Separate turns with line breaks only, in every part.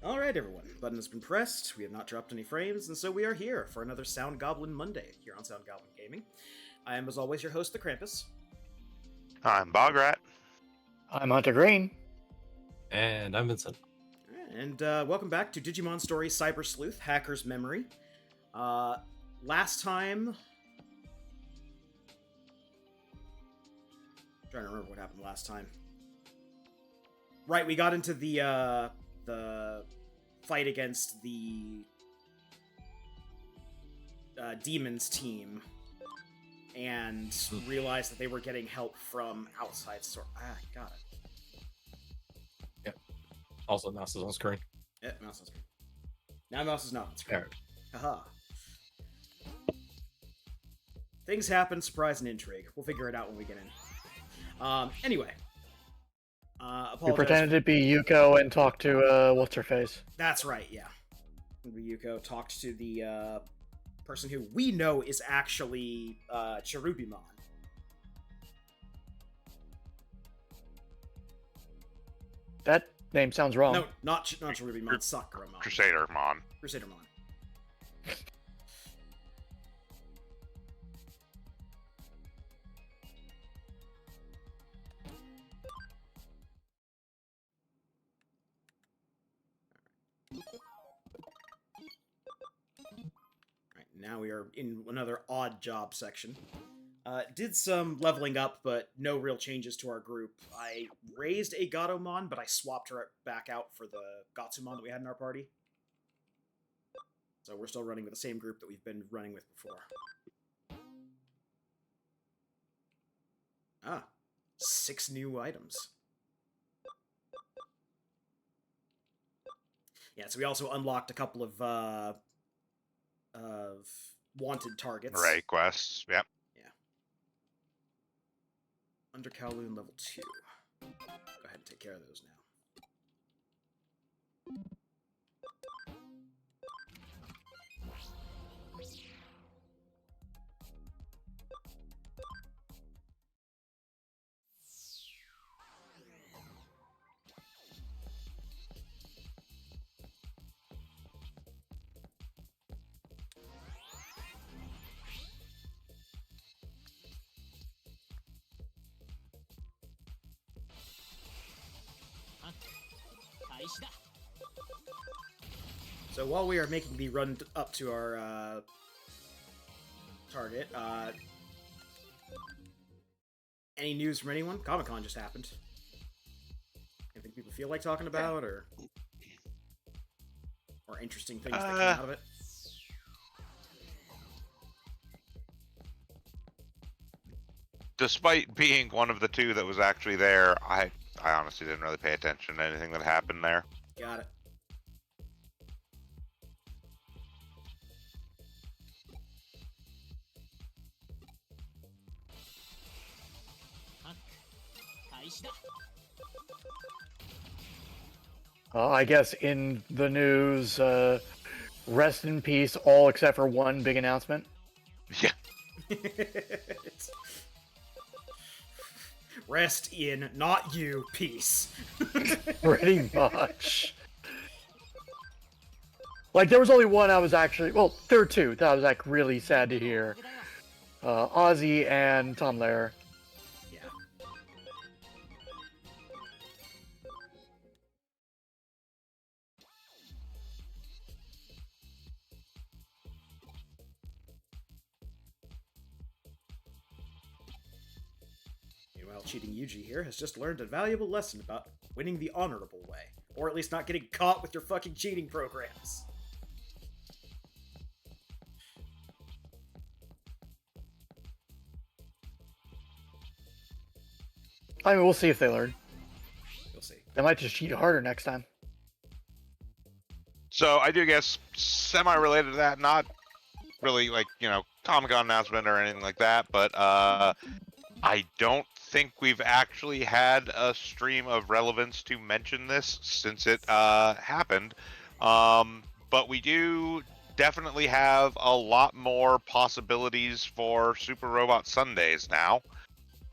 Alright, everyone. Button has been pressed, we have not dropped any frames, and so we are here for another Sound Goblin Monday here on Sound Goblin Gaming. I am, as always, your host, the Krampus.
I'm Bograt.
I'm Hunter Green.
And I'm Vincent.
And welcome back to Digimon Story Cyber Sleuth, Hacker's Memory. Last time... I'm trying to remember what happened last time. Right, we got into the fight against the demons team and realized that they were getting help from outside source. Got it.
Yeah. Also, mouse is on screen.
Yeah, mouse on screen. Now mouse is not on screen.
There.
Haha. Things happen, surprise and intrigue. We'll figure it out when we get in. Anyway.
We pretended to be Yuko and talked to, what's-her-face.
That's right, yeah. Ryuko talked to the person who we know is actually Cherubimon.
That name sounds wrong.
No, not Cherubimon, Sakuramon.
Crusadermon.
Crusadermon. Alright, now we are in another odd job section. Did some leveling up, but no real changes to our group. I raised a Gatomon, but I swapped her back out for the Gatsumon that we had in our party. So we're still running with the same group that we've been running with before. Ah, 6 new items. Yeah, so we also unlocked a couple of wanted targets.
Right, quests. Yep.
Under Kowloon level 2. Go ahead and take care of those now. So while we are making the run up to our target, any news from anyone? Comic-Con just happened. Anything people feel like talking about, or interesting things that came out of it?
Despite being one of the two that was actually there, I honestly didn't really pay attention to anything that happened there.
Got it.
I guess in the news, rest in peace, all except for one big announcement.
Yeah.
Rest in, not you, peace.
Pretty much. Like, there was only one I was actually... Well, there were two that I was, like, really sad to hear. Ozzy and Tom Lehrer.
Yeah. Meanwhile, cheating Yuji here has just learned a valuable lesson about winning the honorable way. Or at least not getting caught with your fucking cheating programs.
I mean, we'll see if they learn.
You'll see.
They might just cheat harder next time.
So I do guess semi-related to that, not really like, Comic-Con announcement or anything like that, but I don't think we've actually had a stream of relevance to mention this since it happened. But we do definitely have a lot more possibilities for Super Robot Sundays now.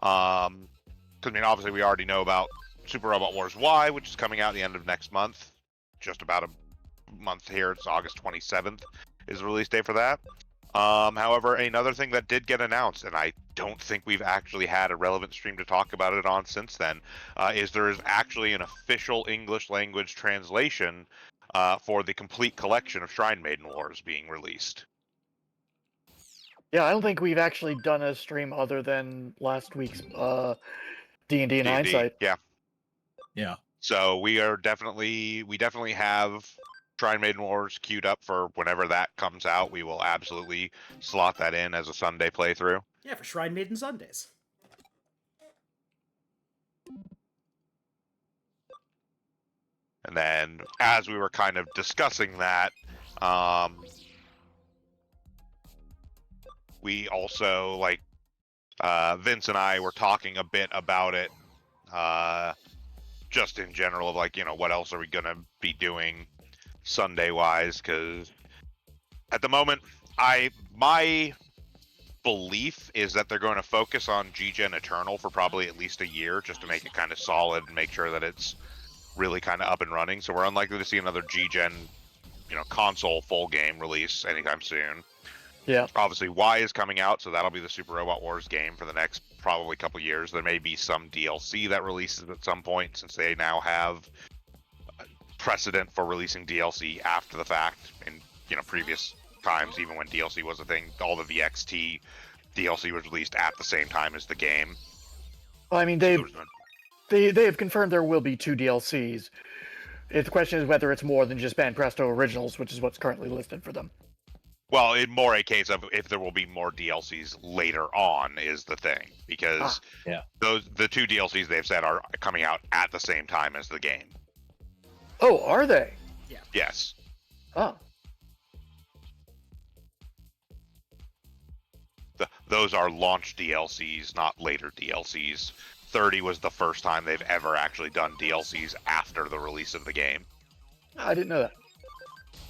Because, obviously we already know about Super Robot Wars Y, which is coming out at the end of next month. just about a month here. It's August 27th is the release date for that. However, another thing that did get announced, and I don't think we've actually had a relevant stream to talk about it on since then, is there is actually an official English language translation for the complete collection of Shrine Maiden Wars being released.
Yeah, I don't think we've actually done a stream other than last week's D&D in
D&D,
hindsight.
yeah.
Yeah.
So we definitely have Shrine Maiden Wars queued up for whenever that comes out. We will absolutely slot that in as a Sunday playthrough.
Yeah, for Shrine Maiden Sundays.
And then, as we were kind of discussing that, we also, like, Vince and I were talking a bit about it, just in general, of like, what else are we going to be doing Sunday-wise? Because at the moment, my belief is that they're going to focus on G-Gen Eternal for probably at least a year, just to make it kind of solid and make sure that it's really kind of up and running. So we're unlikely to see another G-Gen, console full game release anytime soon.
Yeah.
Obviously, Y is coming out, so that'll be the Super Robot Wars game for the next probably couple years. There may be some DLC that releases at some point, since they now have precedent for releasing DLC after the fact. In previous times, even when DLC was a thing, all the VXT DLC was released at the same time as the game.
Well, I mean, they have confirmed there will be 2 DLCs. The question is whether it's more than just Banpresto Originals, which is what's currently listed for them.
Well, it's more a case of if there will be more DLCs later on is the thing, because the 2 DLCs they've said are coming out at the same time as the game.
Oh, are they?
Yeah.
Yes.
Oh.
Those are launch DLCs, not later DLCs. 30 was the first time they've ever actually done DLCs after the release of the game.
I didn't know that.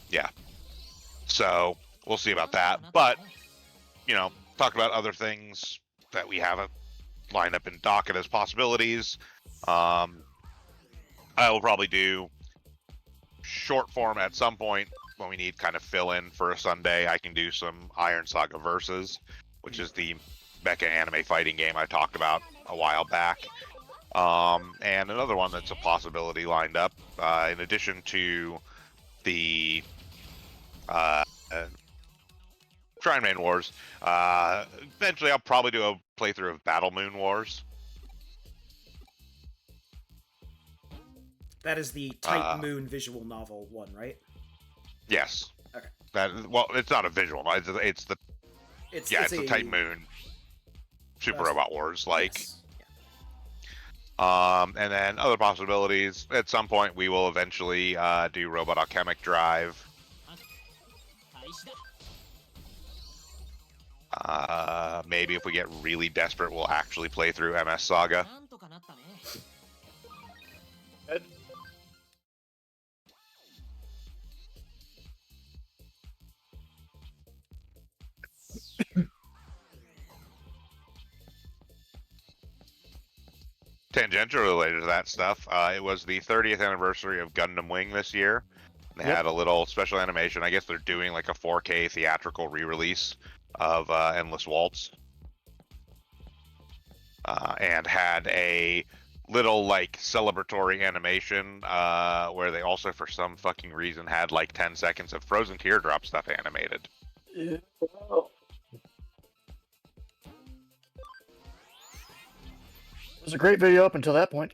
Yeah. So we'll see about that. But, talk about other things that we haven't lined up in docket as possibilities. I will probably do short form at some point when we need kind of fill in for a Sunday. I can do some Iron Saga Versus, which is the mecha anime fighting game I talked about a while back. And another one that's a possibility lined up, in addition to the Shrine Maiden Wars. Eventually, I'll probably do a playthrough of Battle Moon Wars.
That is the Type Moon visual novel one, right?
Yes.
Okay.
It's not a visual. It's the
It's
the Type Moon Super Robot Wars, like.
Yes.
And then other possibilities. At some point, we will eventually do Robot Alchemic Drive. Maybe if we get really desperate, we'll actually play through MS Saga. Tangential related to that stuff, it was the 30th anniversary of Gundam Wing this year. They had a little special animation. I guess they're doing like a 4K theatrical re-release of Endless Waltz. And had a little like celebratory animation where they also for some fucking reason had like 10 seconds of Frozen Teardrop stuff animated.
Yeah. It was a great video up until that point.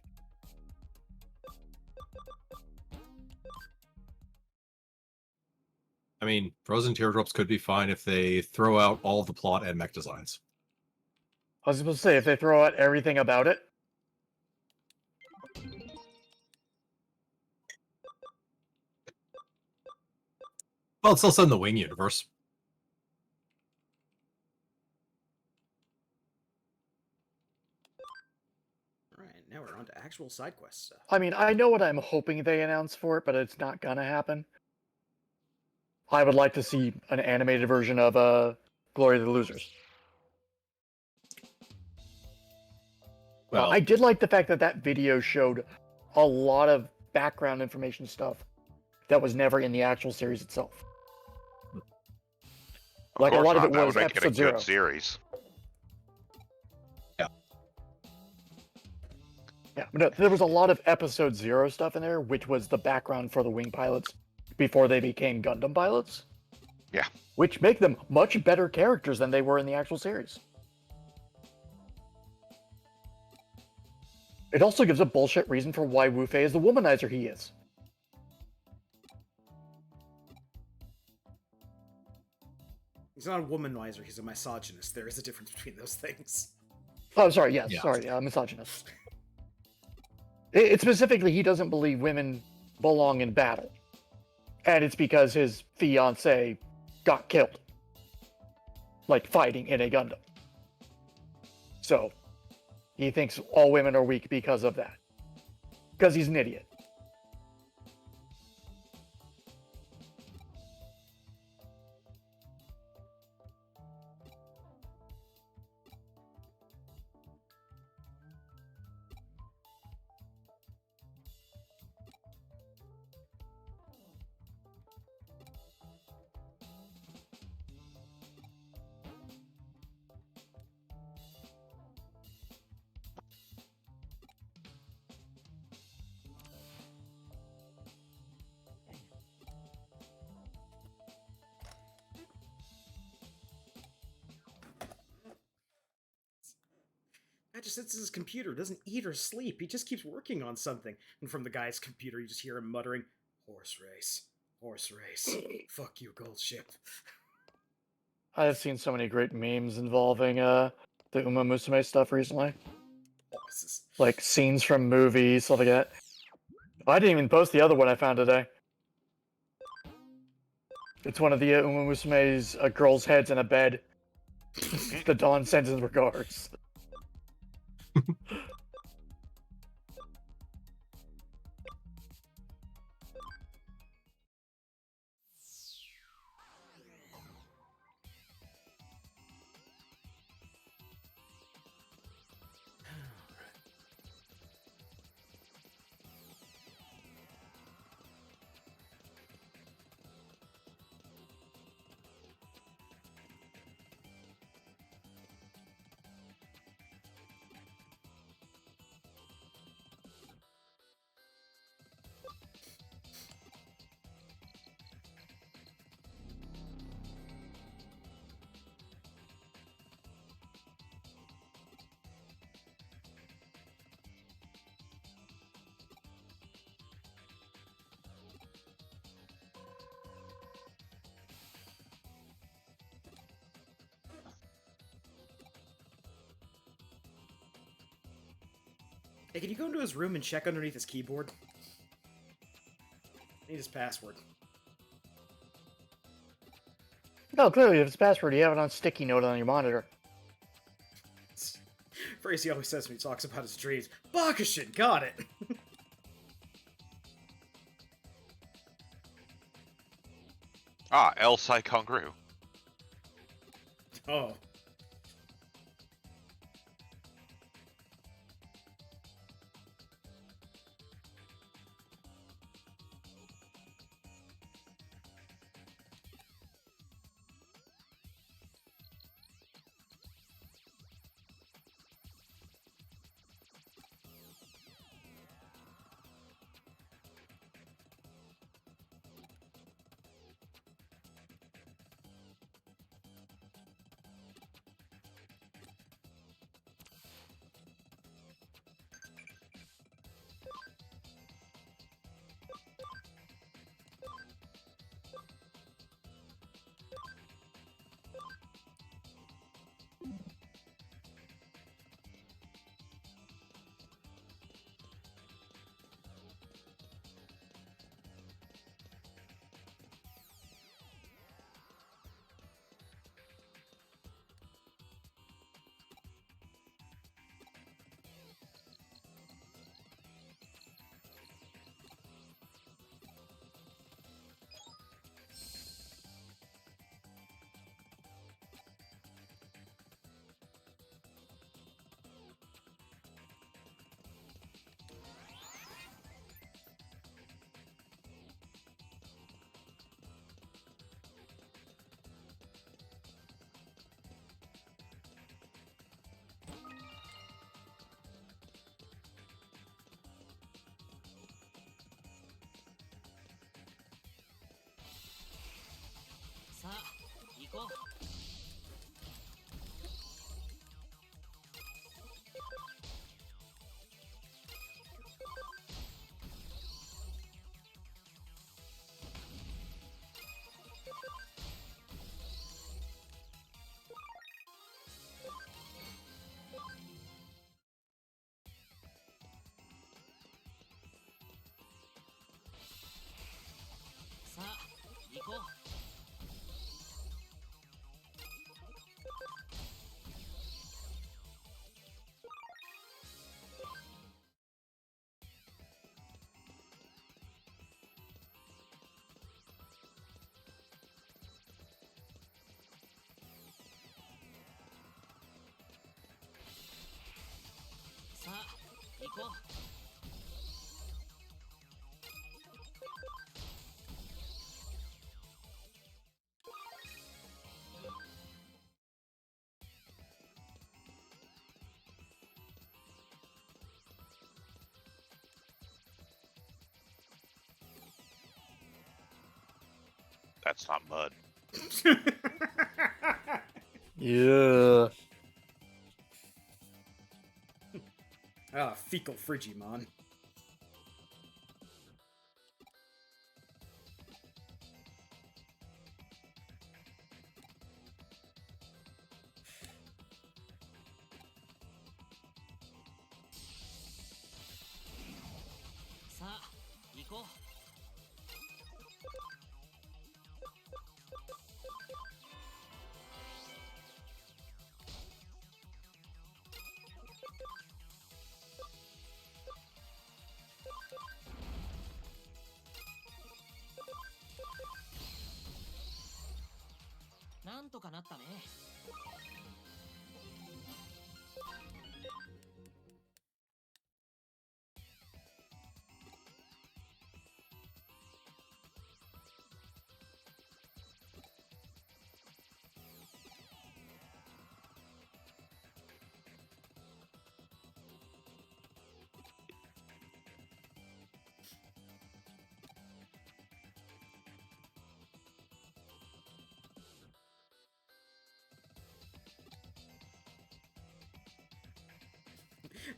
I mean, Frozen Teardrops could be fine if they throw out all of the plot and mech designs.
I was supposed to say, if they throw out everything about it.
Well, it's also in the Wing universe.
Alright, now we're on to actual side quest stuff.
I mean, I know what I'm hoping they announce for it, but it's not gonna happen. I would like to see an animated version of Glory of the Losers.
Well,
I did like the fact that that video showed a lot of background information stuff that was never in the actual series itself.
Of
Like, a
course
lot of
not.
it
That
was
would make it a
episode
good
0.
series.
Yeah, but no, there was a lot of episode 0 stuff in there, which was the background for the wing pilots before they became Gundam pilots.
Yeah.
Which make them much better characters than they were in the actual series. It also gives a bullshit reason for why Wu Fei is the womanizer he is.
He's not a womanizer, he's a misogynist. There is a difference between those things.
Oh, sorry, yes,
Yeah.
sorry, misogynist. It's specifically, he doesn't believe women belong in battle. And it's because his fiancée got killed. Like, fighting in a Gundam. So, he thinks all women are weak because of that. Because he's an idiot.
I just sits at his computer, doesn't eat or sleep. He just keeps working on something. And from the guy's computer, you just hear him muttering, "Horse race. Horse race. Fuck you, gold ship."
I have seen so many great memes involving the Uma Musume stuff recently.
Bosses.
Like, scenes from movies, stuff like that. I didn't even post the other one I found today. It's one of the Uma Musume's girls' heads in a bed. The Dawn sends his regards.
Hey, can you go into his room and check underneath his keyboard? I need his password.
No, clearly, if it's password, you have it on sticky note on your monitor.
Phrase he always says when he talks about his dreams. Bakushin, got it!
Ah, El Sai Kongru.
Oh.
That's not mud.
Yeah.
Ah, fecal Frigimon.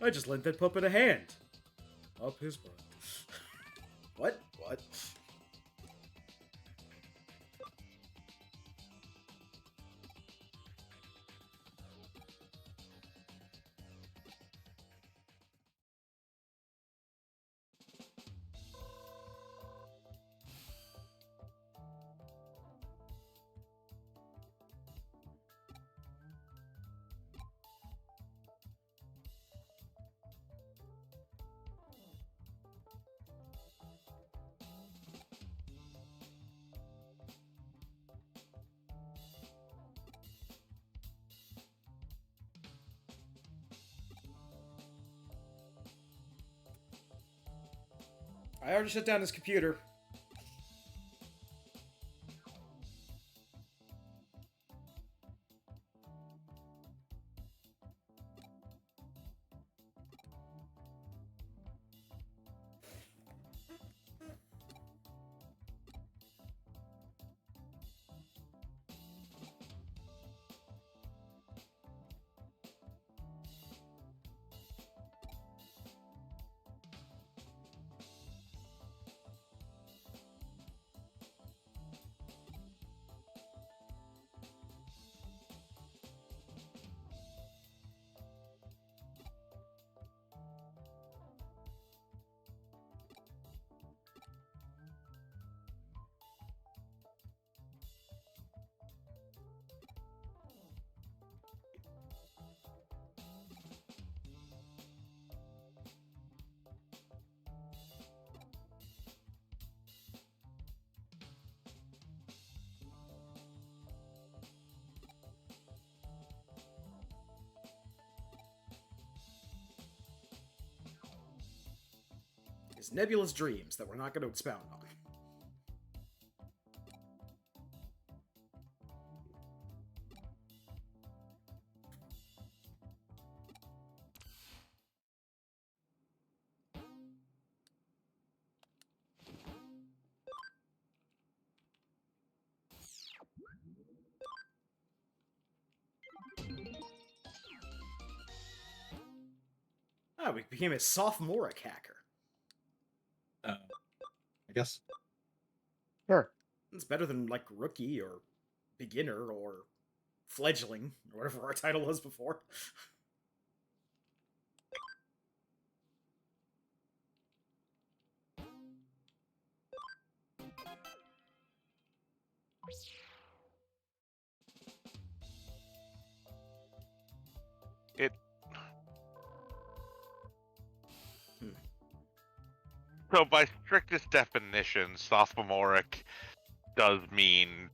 I just lent that puppet a hand. Up his butt. What? What? I already shut down his computer. His nebulous dreams that we're not going to expound on. became a sophomoric hacker.
I guess.
Sure.
It's better than like rookie or beginner or fledgling or whatever our title was before.
It.
Hmm.
So, by strictest definition, sophomoric does mean,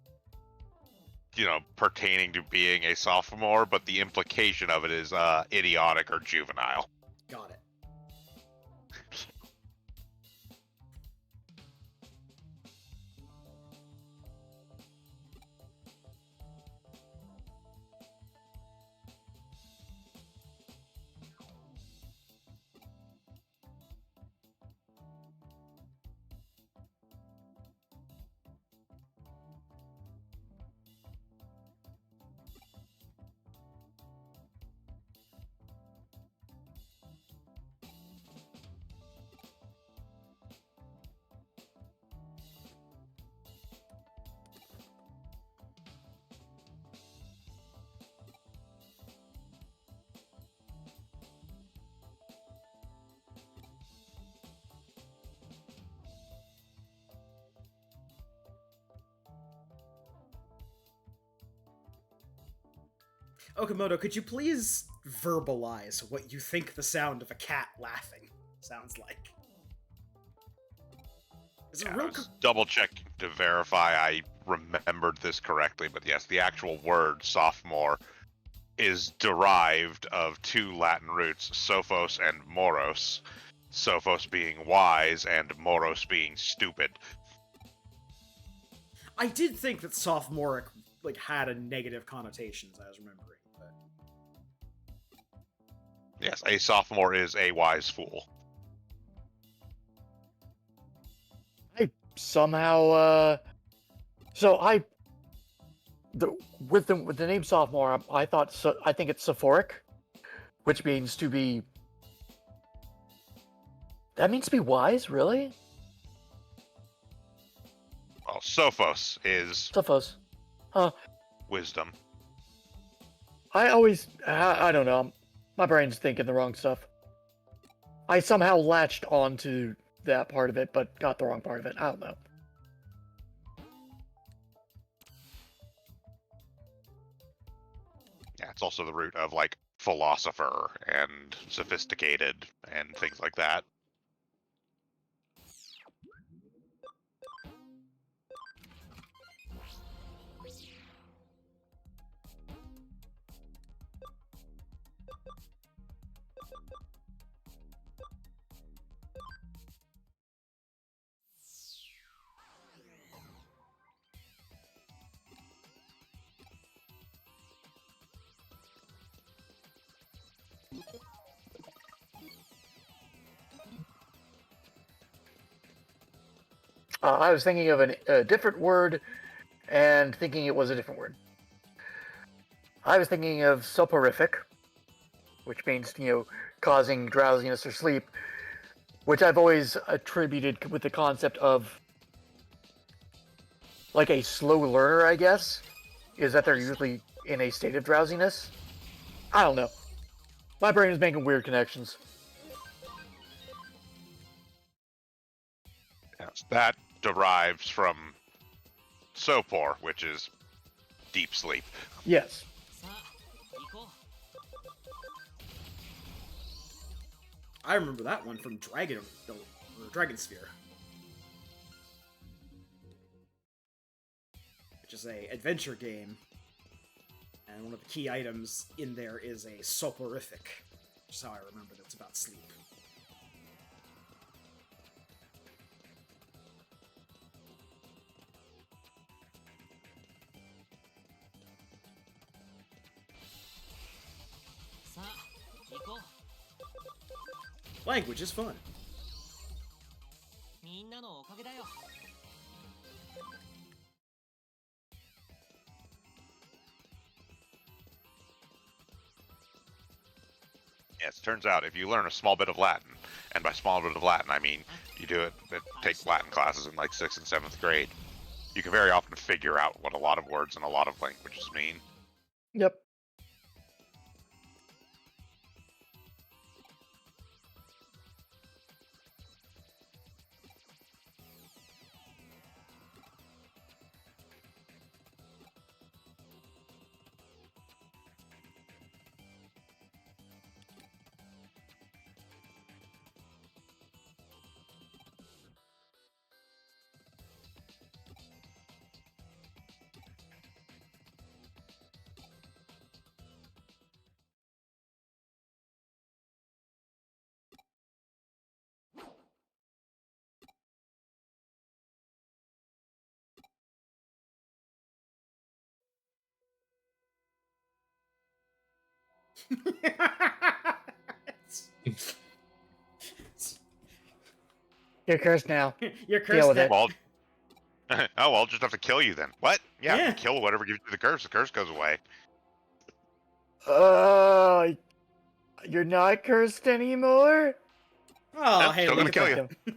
pertaining to being a sophomore, but the implication of it is idiotic or juvenile.
Got it. Okamoto, could you please verbalize what you think the sound of a cat laughing sounds like? Is it
I
real?
was double checking to verify I remembered this correctly, but yes, the actual word sophomore is derived of two Latin roots, sophos and moros. Sophos being wise and moros being stupid.
I did think that sophomoric had a negative connotation, as I was remembering. But
Yes, a sophomore is a wise fool.
I somehow with the name sophomore, I think it's sophoric, which means to be. That means to be wise, really?
Well, sophos is
Sophos. Huh.
wisdom.
I don't know. My brain's thinking the wrong stuff. I somehow latched onto that part of it, but got the wrong part of it. I don't know.
Yeah, it's also the root of philosopher and sophisticated and things like that.
I was thinking of a different word and thinking it was a different word. I was thinking of soporific, which means, causing drowsiness or sleep, which I've always attributed with the concept of like a slow learner, I guess, is that they're usually in a state of drowsiness. I don't know. My brain is making weird connections.
Yes, that derives from sopor, which is deep sleep.
Yes.
I remember that one from Dragon Sphere, which is a adventure game, and one of the key items in there is a soporific, which is how I remember that it's about sleep. Language is fun.
Yes, turns out if you learn a small bit of Latin, and by small bit of Latin I mean you take Latin classes in like 6th and 7th grade, you can very often figure out what a lot of words and a lot of languages mean.
Yep. You're cursed now.
You're
Deal
cursed
with
now.
it.
Well, oh, well, I'll just have to kill you then. What? Yeah,
Yeah.
you kill whatever gives you the curse goes away.
You're not cursed anymore?
Oh,
Nope,
hey,
still
look
gonna
at
kill
that.
you.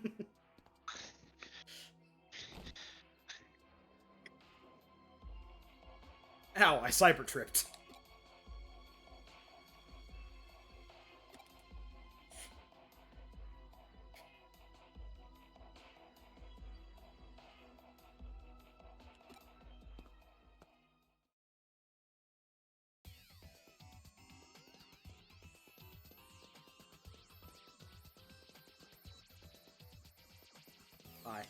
Ow, I cyber tripped. Bye.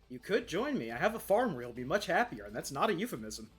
You could join me. I have a farm where you'll be much happier, and that's not a euphemism.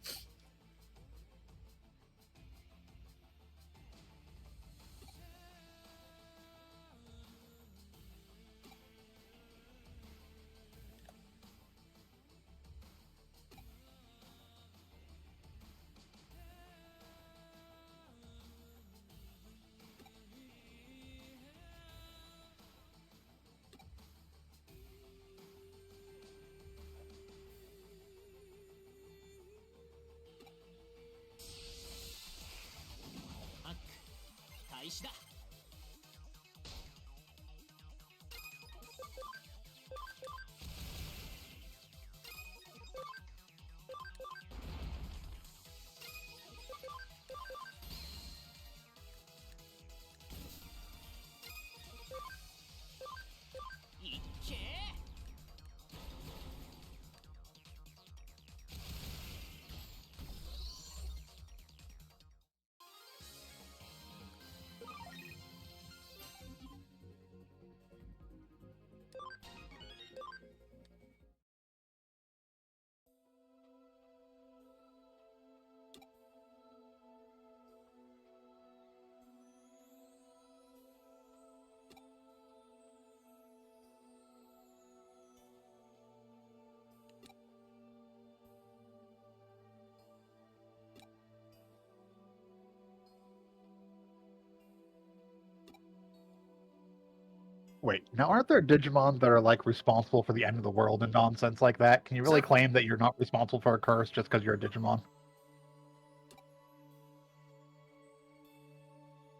Wait, now aren't there Digimon that are like responsible for the end of the world and nonsense like that? Can you really
So-
claim that you're not responsible for a curse just because you're a Digimon?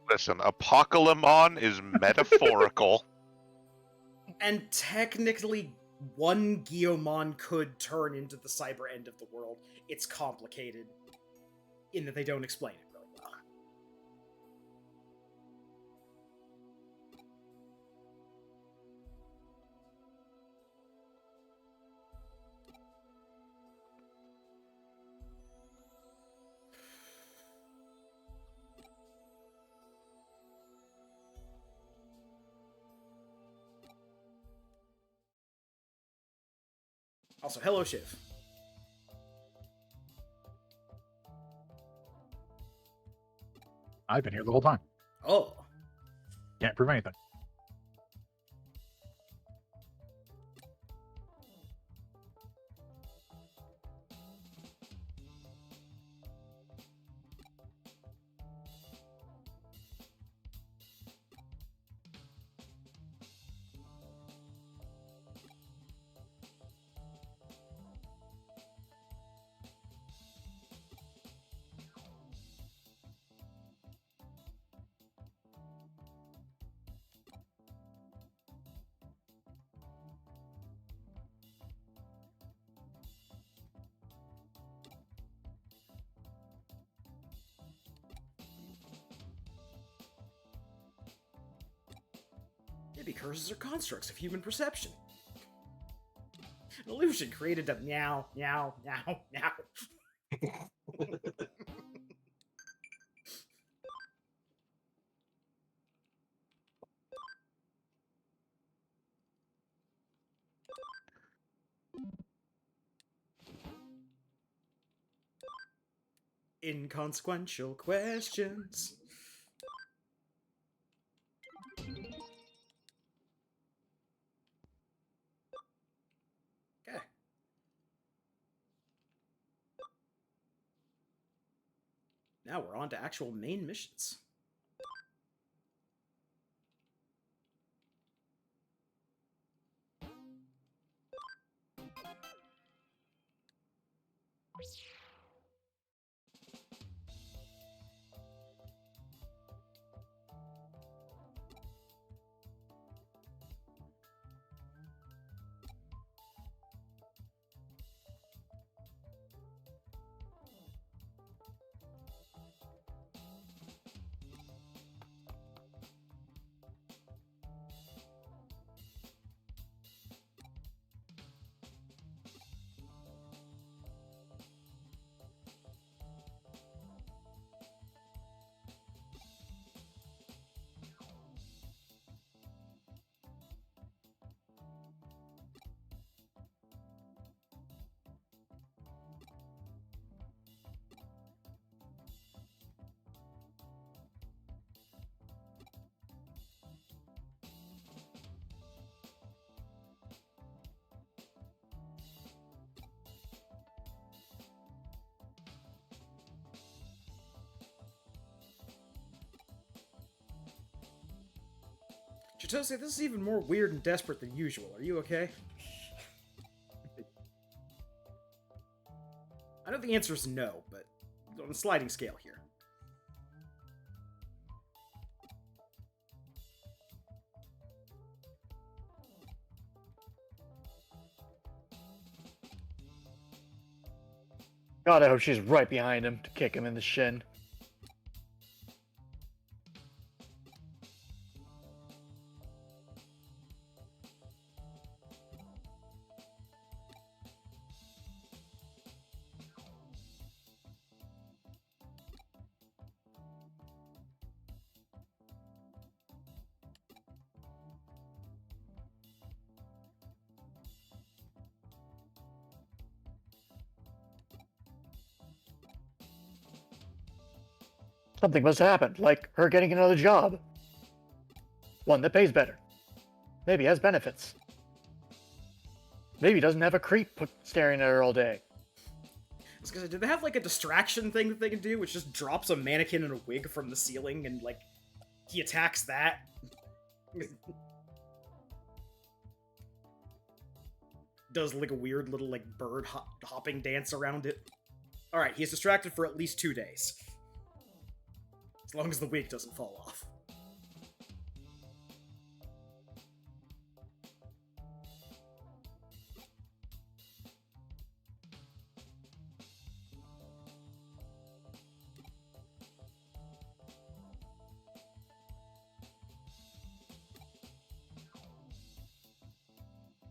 Listen, Apocalypse is metaphorical.
And technically, one Guiomon could turn into the cyber end of the world. It's complicated in that they don't explain it really well. Also, hello, Shiv.
I've been here the whole time.
Oh.
Can't prove anything.
Maybe curses are constructs of human perception. An illusion created to meow, meow, meow, meow. Inconsequential questions. Okay. Now we're on to actual main missions. Chitose, this is even more weird and desperate than usual. Are you okay? I know the answer is no, but on a sliding scale here.
God, I hope she's right behind him to kick him in the shin. Something must have happened, like her getting another job. One that pays better. Maybe has benefits. Maybe doesn't have a creep staring at her all day.
I was gonna say, did they have like a distraction thing that they can do, which just drops a mannequin in a wig from the ceiling and like he attacks that? Does like a weird little like bird hopping dance around it. All right, he's distracted for at least 2 days. As long as the wig doesn't fall off.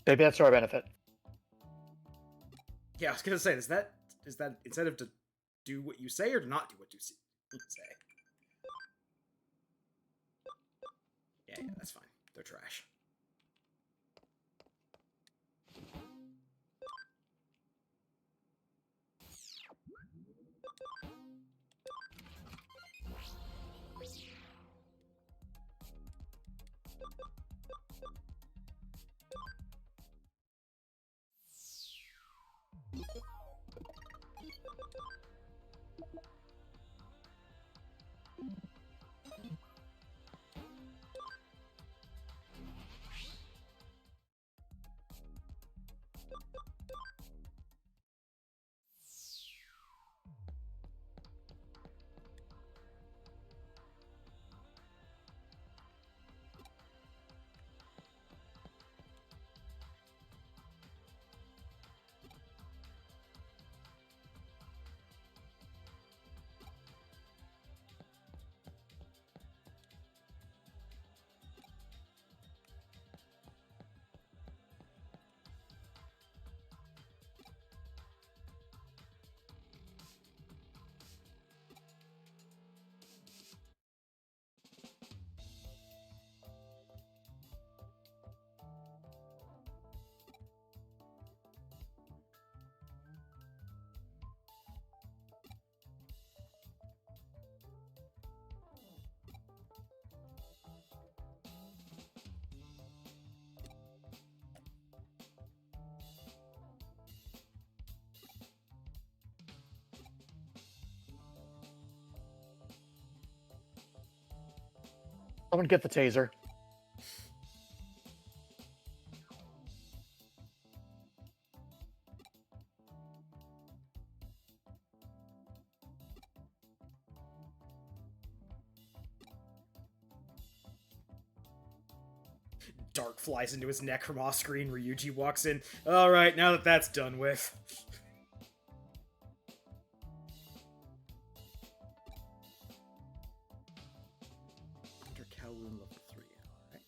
Maybe that's to our benefit.
Yeah, I was gonna say, is that incentive to do what you say or to not do what you say? Yeah, that's fine. They're trash.
Someone get the taser.
Dark flies into his neck from off screen. Ryuji walks in. Alright, now that that's done with. Under Kowloon level 3. Alright.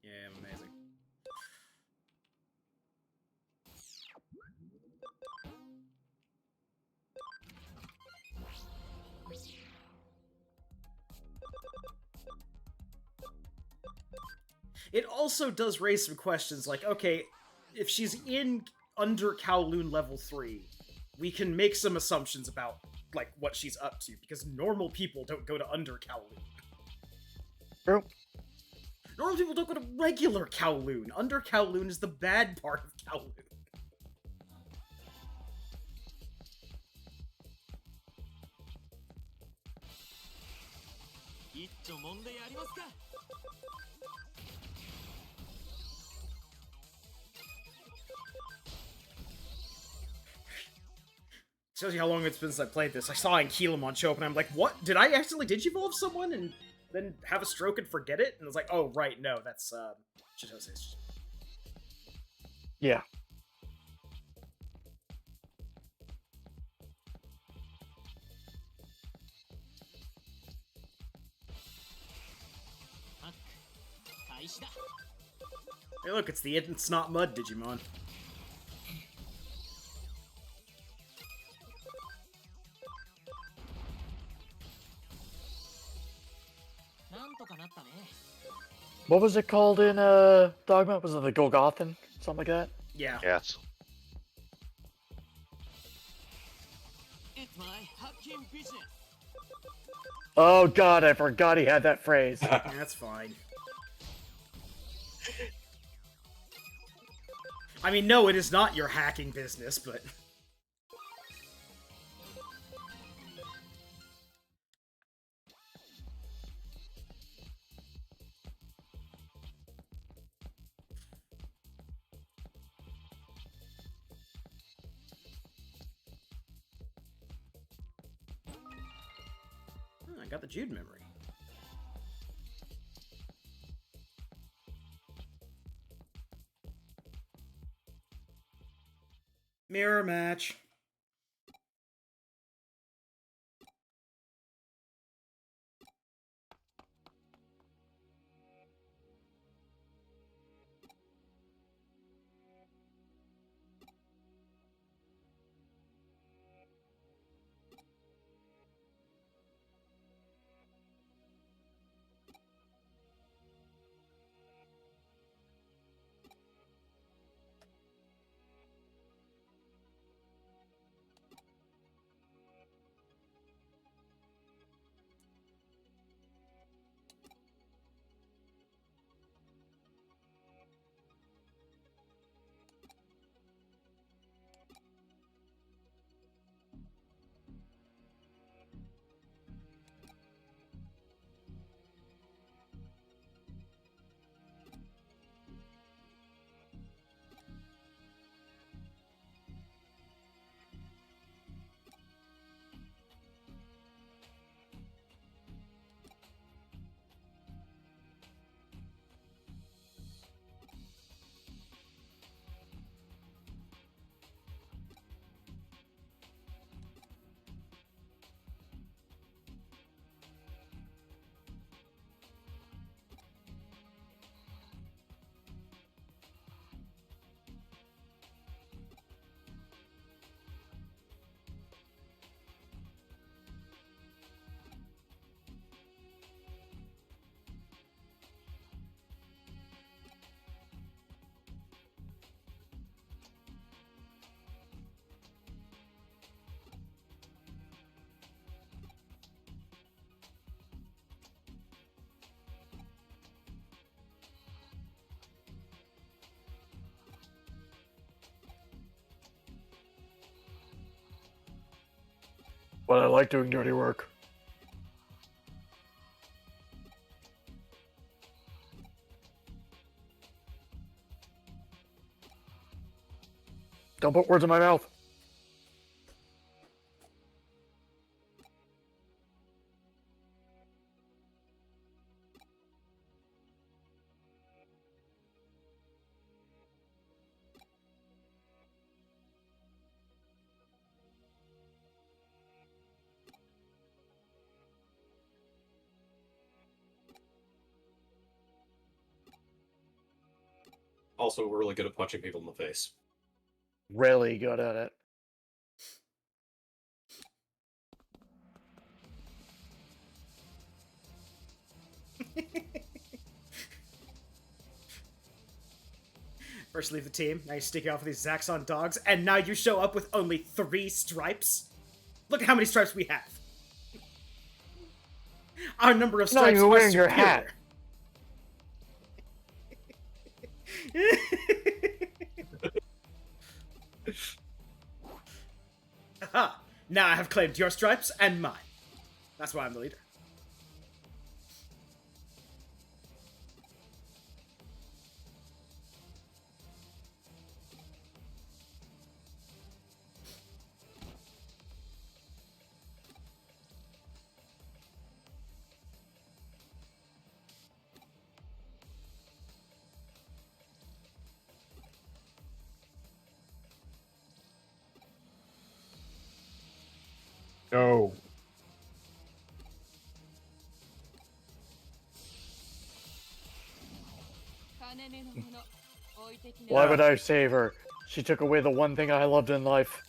Yeah, amazing. It also does raise some questions like, okay, if she's in under Kowloon level 3, we can make some assumptions about, like, what she's up to, because normal people don't go to under Kowloon.
True.
Normal people don't go to regular Kowloon. Under Kowloon is the bad part of Kowloon. Shows you how long it's been since I played this. I saw Ankylamon show up and I'm like, what? Did I accidentally digivolve someone and then have a stroke and forget it? And I was like, oh, right, no, that's, Chitose's.
Yeah.
Hey, look, it's the It's Not Mud Digimon.
What was it called in Dogma? Was it the Golgothan? Something like that?
Yeah.
Yes.
Oh god, I forgot he had that phrase.
That's fine. I mean, no, it is not your hacking business, but... I got the Jude memory. Mirror match.
But I like doing dirty work. Don't put words in my mouth.
Also, we're really good at punching people in the face.
Really good at it.
First leave the team, now you stick off with these Zaxxon dogs, and now you show up with only 3 stripes? Look at how many stripes we have. Our number of
Not
stripes
even
are
wearing your
superior.
hat.
Aha! Now I have claimed your stripes and mine. That's why I'm the leader.
No.
Why would I save her? She took away the one thing I loved in life.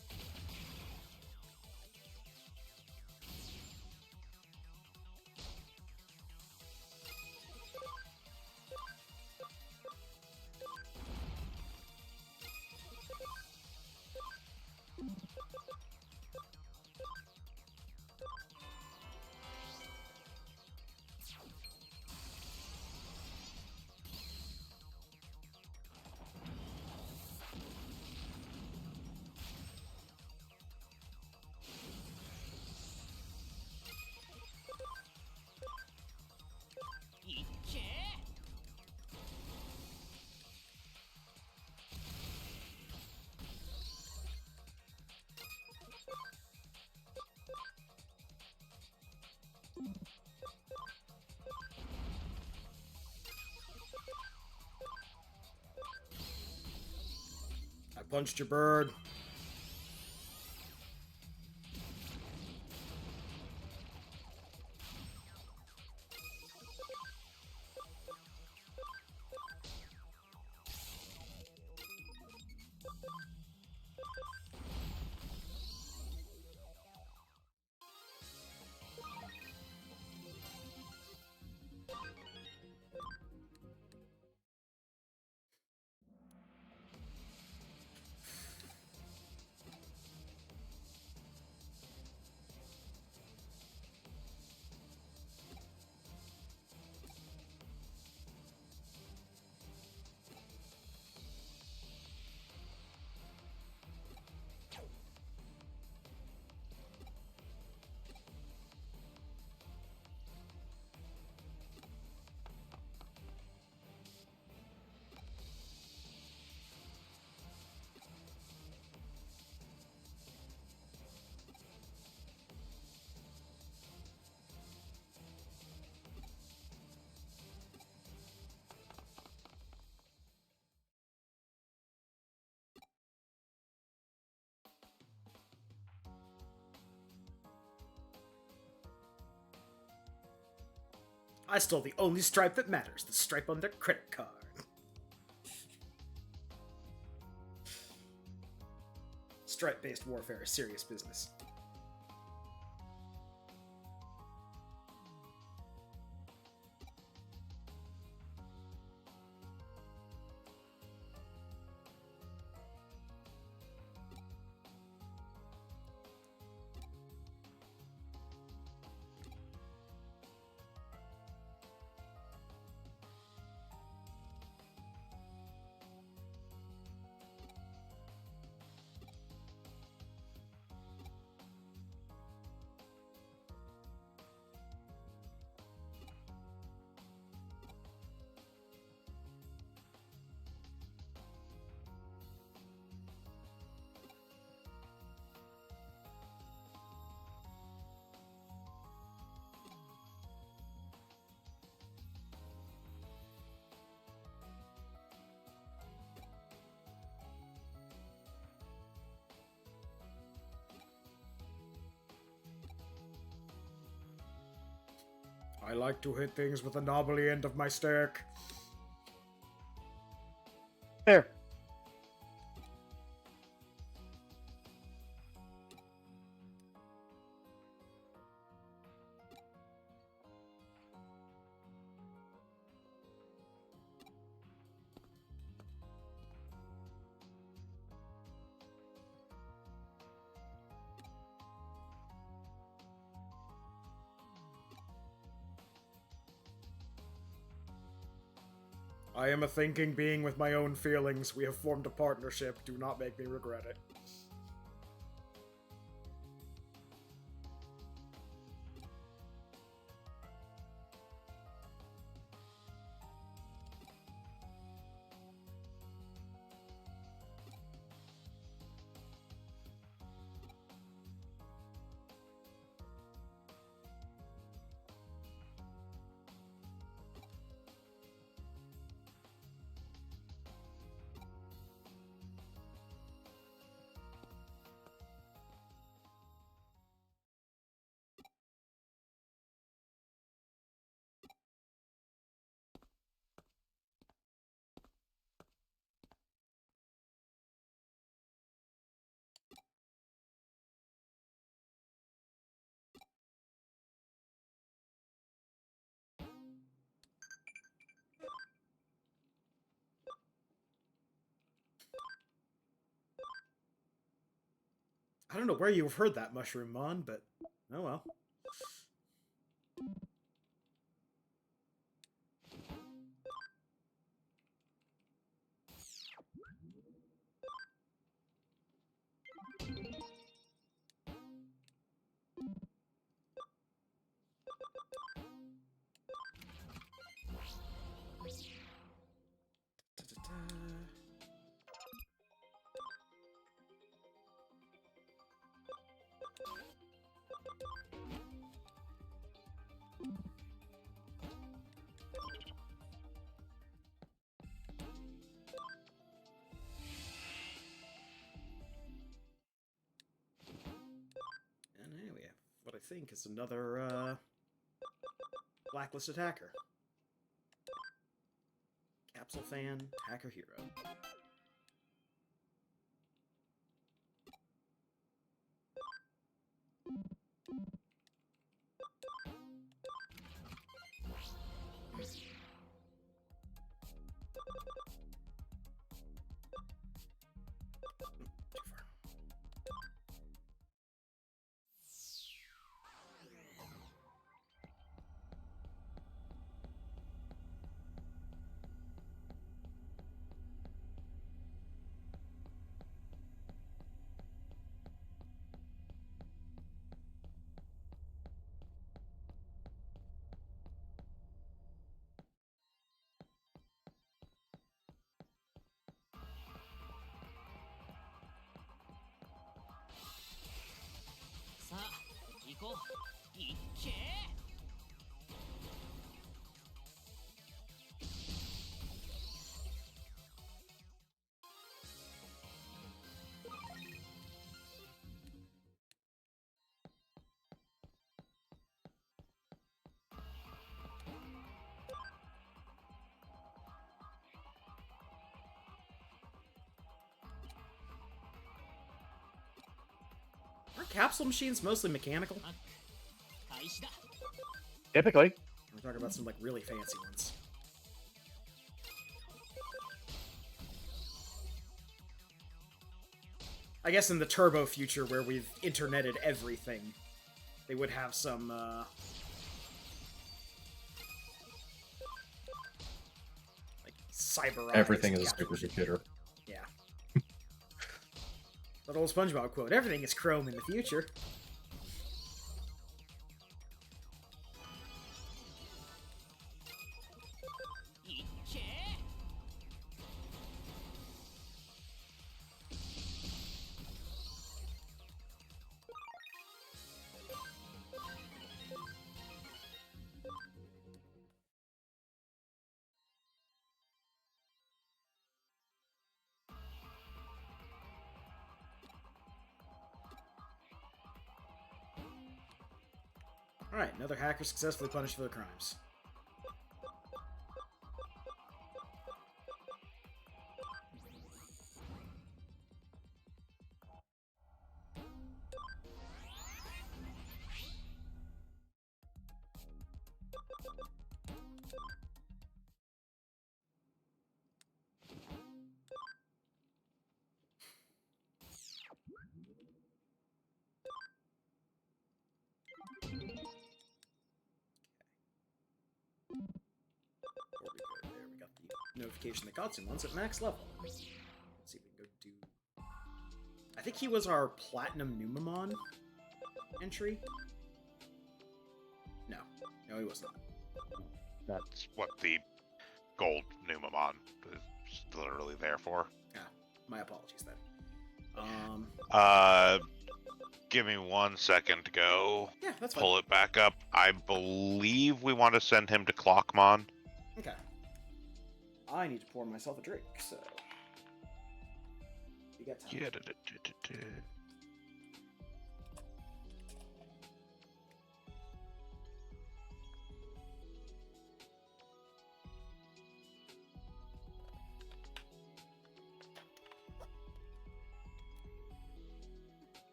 I punched your bird. I stole the only stripe that matters, the stripe on their credit card. Stripe-based warfare is serious business. I like to hit things with the knobbly end of my stick.
Fair.
I am a thinking being with my own feelings. We have formed a partnership. Do not make me regret it. I don't know where you've heard that, Mushroom Mon, but oh well. And anyway, we have what I think is another blacklisted hacker. Capsule fan, hacker hero. Too far. Are capsule machines mostly mechanical?
Typically.
We're talking about some like really fancy ones. I guess in the turbo future where we've interneted everything, they would have some like cyberized
Everything is a
capsule machine.
supercomputer.
Yeah. That old SpongeBob quote, everything is chrome in the future. Alright, another hacker successfully punished for their crimes. There we got the notification that Godsomon's at max level. Let's see if we can go do... I think he was our Platinum Numamon entry? No. No, he was not.
That's what the gold Numamon is literally there for.
Ah, my apologies then.
Give me 1 second to go
Yeah, that's fine.
pull it back up. I believe we want to send him to Clockmon.
Okay. I need to pour myself a drink, so... You got time.
Yeah.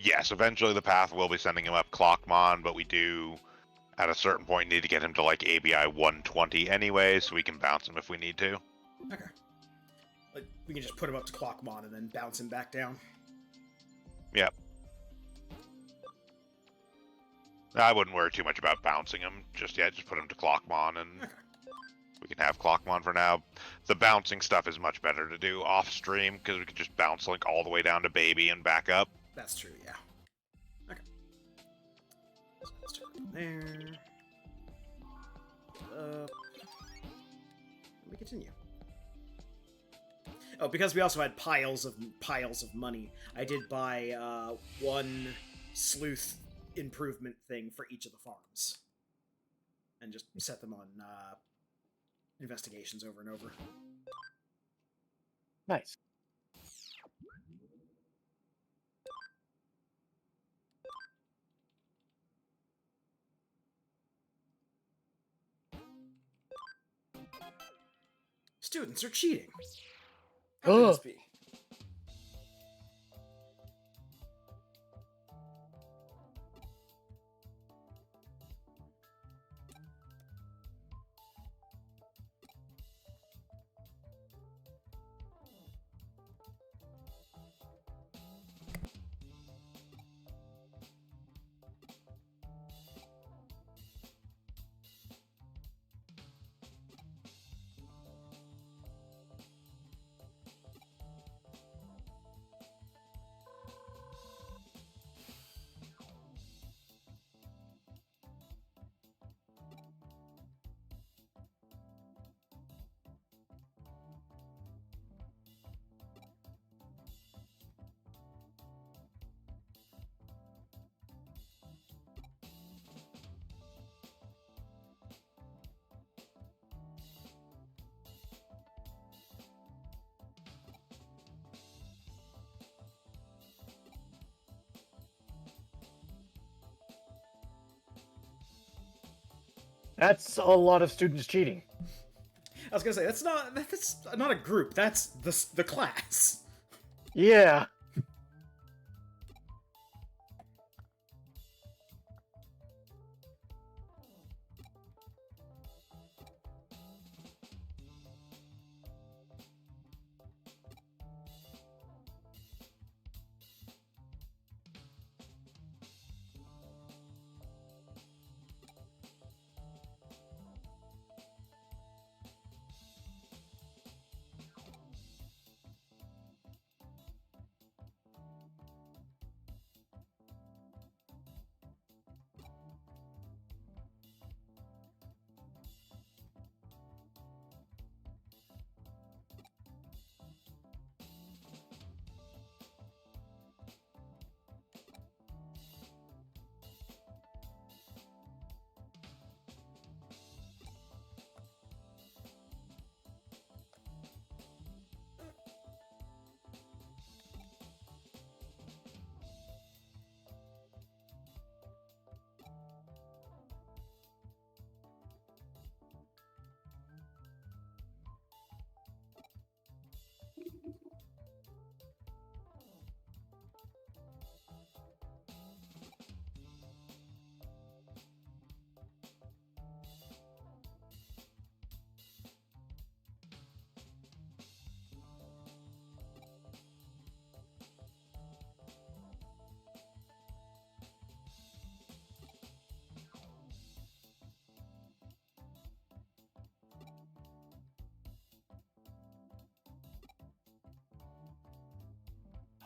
Yes, eventually the path will be sending him up Clockmon, but we do, at a certain point, need to get him to like ABI 120 anyway, so we can bounce him if we need to.
Okay. Like, we can just put him up to Clockmon and then bounce him back down.
Yep. I wouldn't worry too much about bouncing him just yet. Just put him to Clockmon, and
Okay.
we can have Clockmon for now. The bouncing stuff is much better to do off stream because we can just bounce like all the way down to Baby and back up.
That's true, yeah. Okay. So let's turn it there. Let me continue. Oh, because we also had piles of money, I did buy one sleuth improvement thing for each of the farms, and just set them on investigations over and over.
Nice.
Students are cheating. How could this be?
That's a lot of students cheating.
I was gonna say that's not a group. That's the class.
Yeah.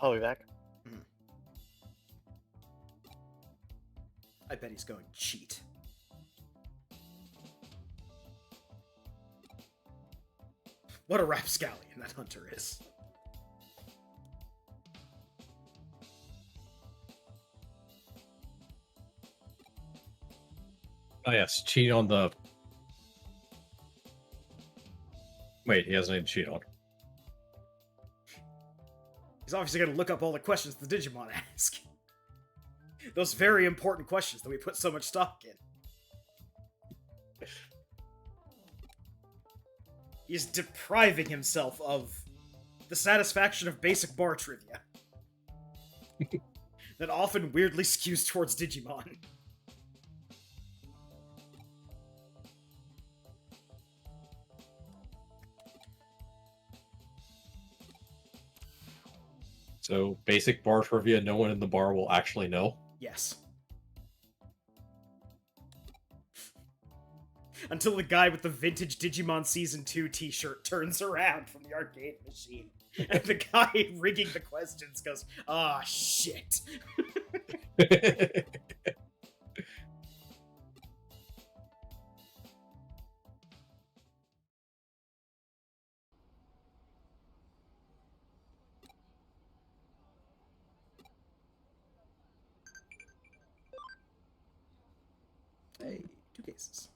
I'll be back.
I bet he's going cheat. What a rapscallion that hunter is.
Oh yes, cheat on the. Wait, he has anything to cheat on.
He's obviously going to look up all the questions the Digimon ask. Those very important questions that we put so much stock in. He's depriving himself of the satisfaction of basic bar trivia. That often weirdly skews towards Digimon.
So basic bar trivia, no one in the bar will actually know.
Yes. Until the guy with the vintage Digimon Season 2 t-shirt turns around from the arcade machine. And the guy rigging the questions goes, ah, shit. Hey, 2 cases.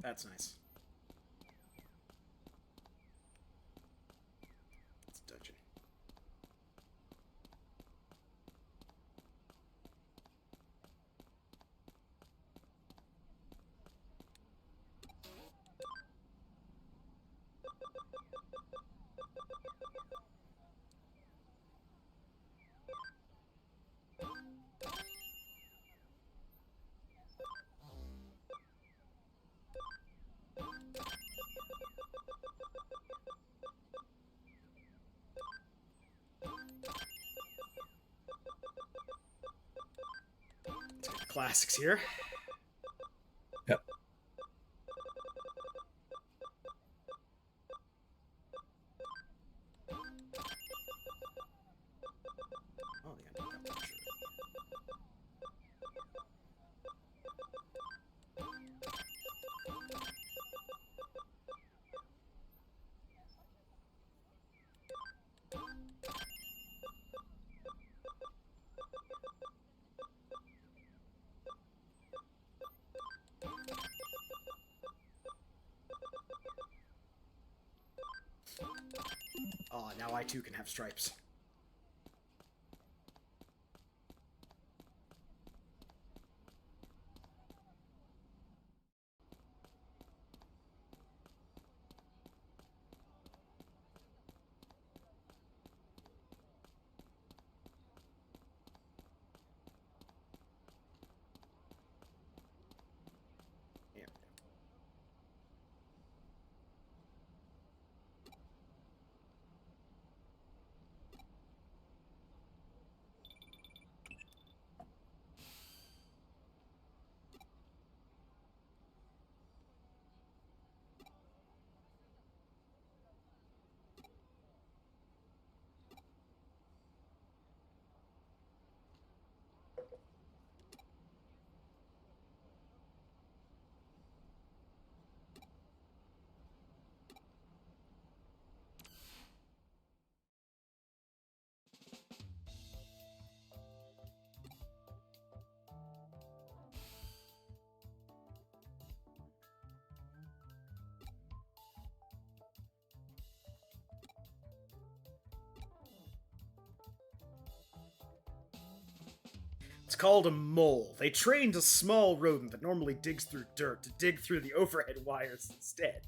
That's nice. It's a dungeon. Let's get the classics here.
Yep.
Oh, they got that picture. Oh, now I too can have stripes. Yeah. It's called a mole. They trained a small rodent that normally digs through dirt to dig through the overhead wires instead.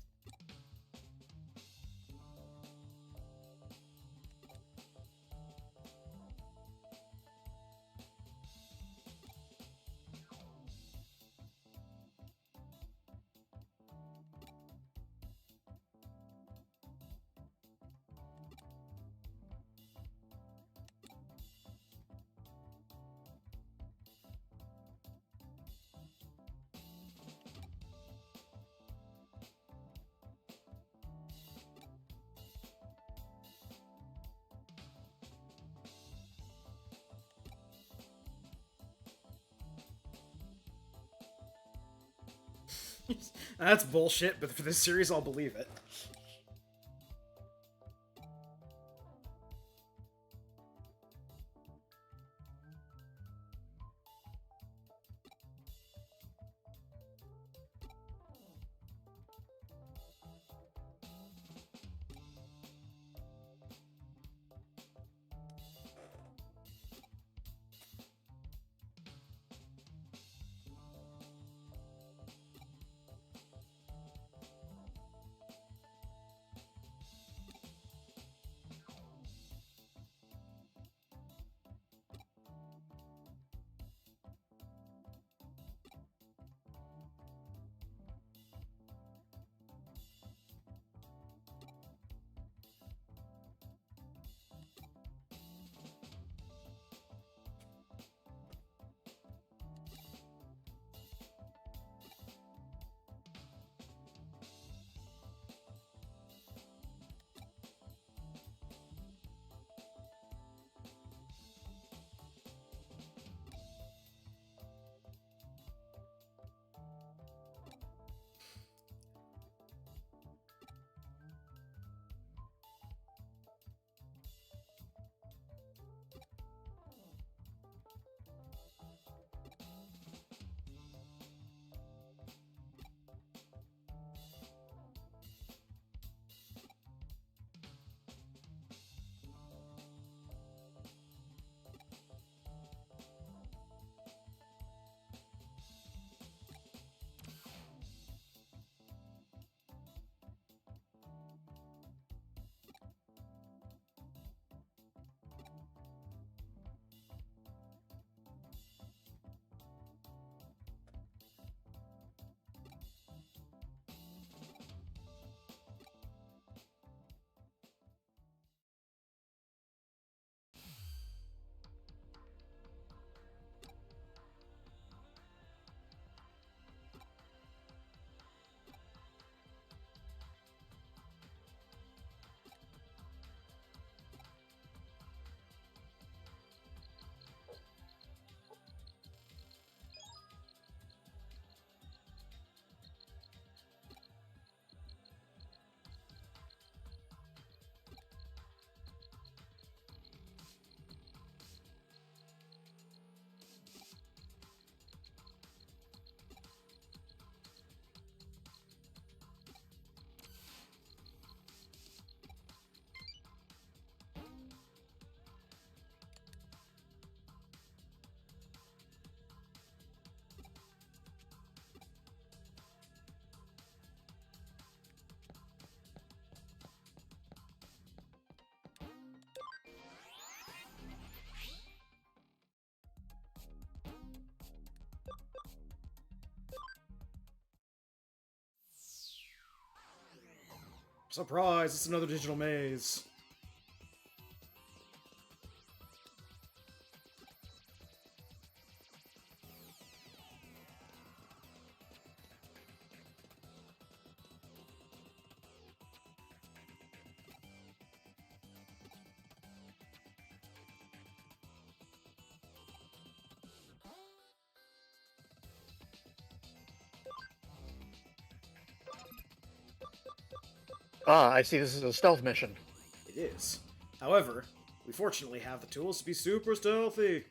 That's bullshit, but for this series, I'll believe it. Surprise, it's another digital maze.
Ah, I see this is a stealth mission.
It is. However, we fortunately have the tools to be super stealthy.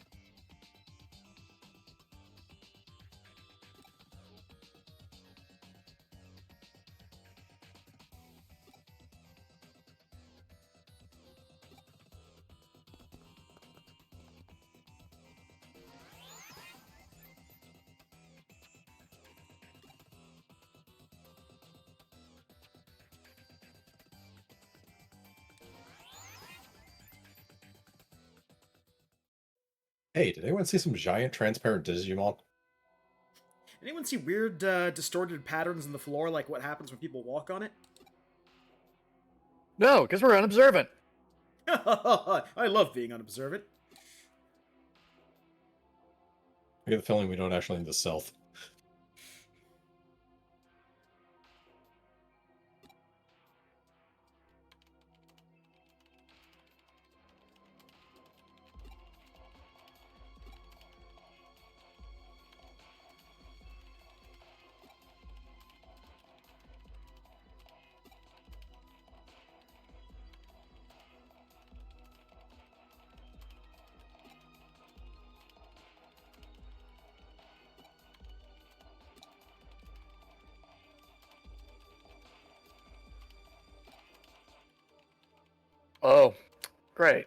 Hey, did anyone see some giant transparent Digimon?
Anyone see weird, distorted patterns in the floor, like what happens when people walk on it?
No, because we're unobservant.
I love being unobservant.
I get the feeling we don't actually need the stealth.
Oh, great.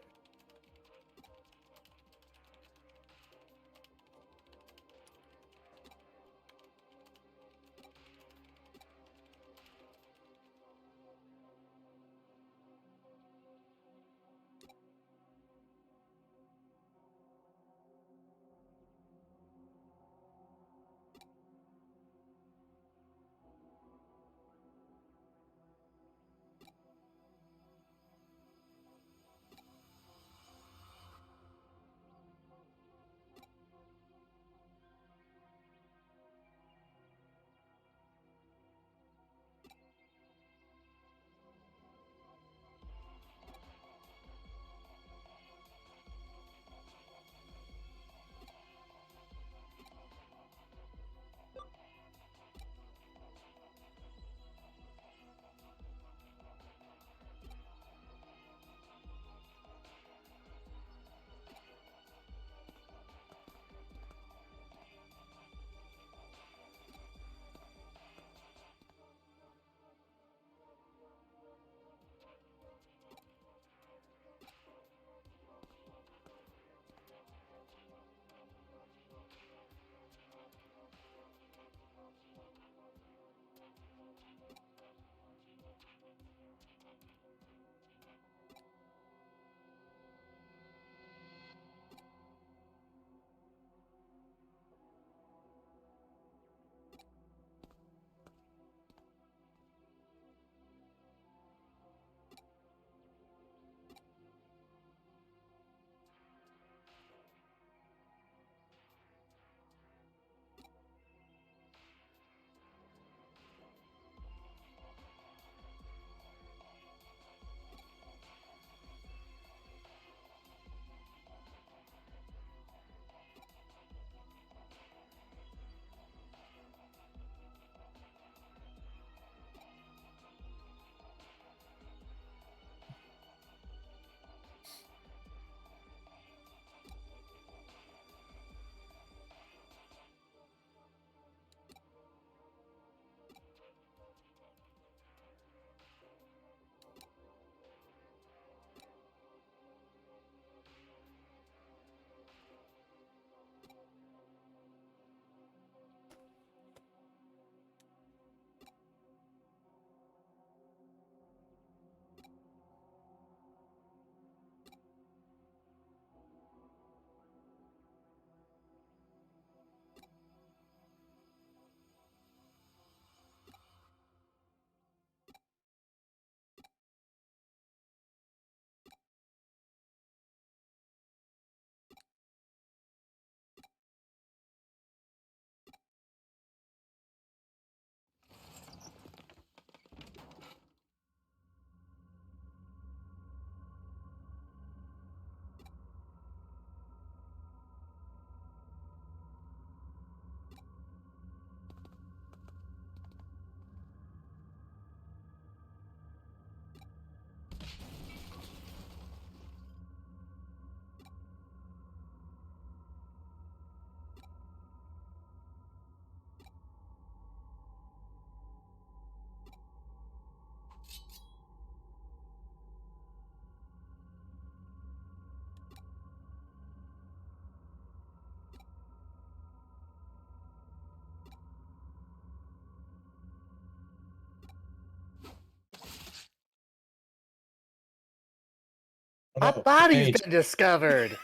A
no,
body's
change.
been discovered.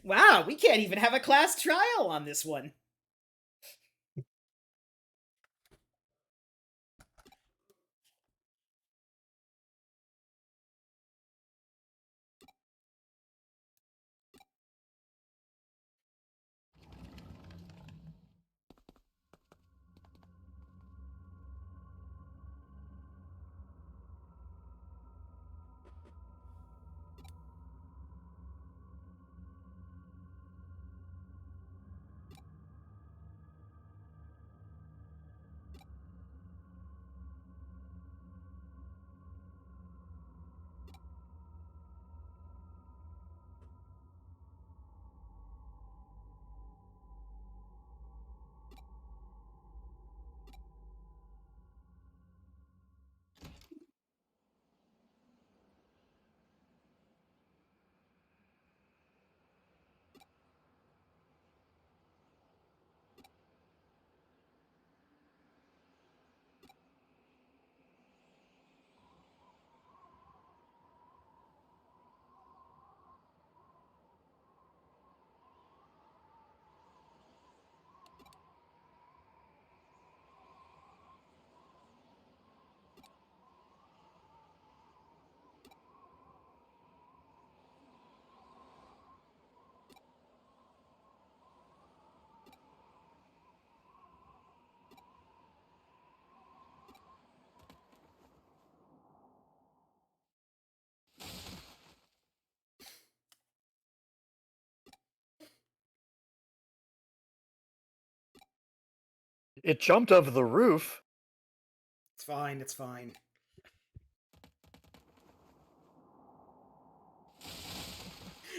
Wow, we can't even have a class trial on this one.
It jumped over the roof.
It's fine, it's fine.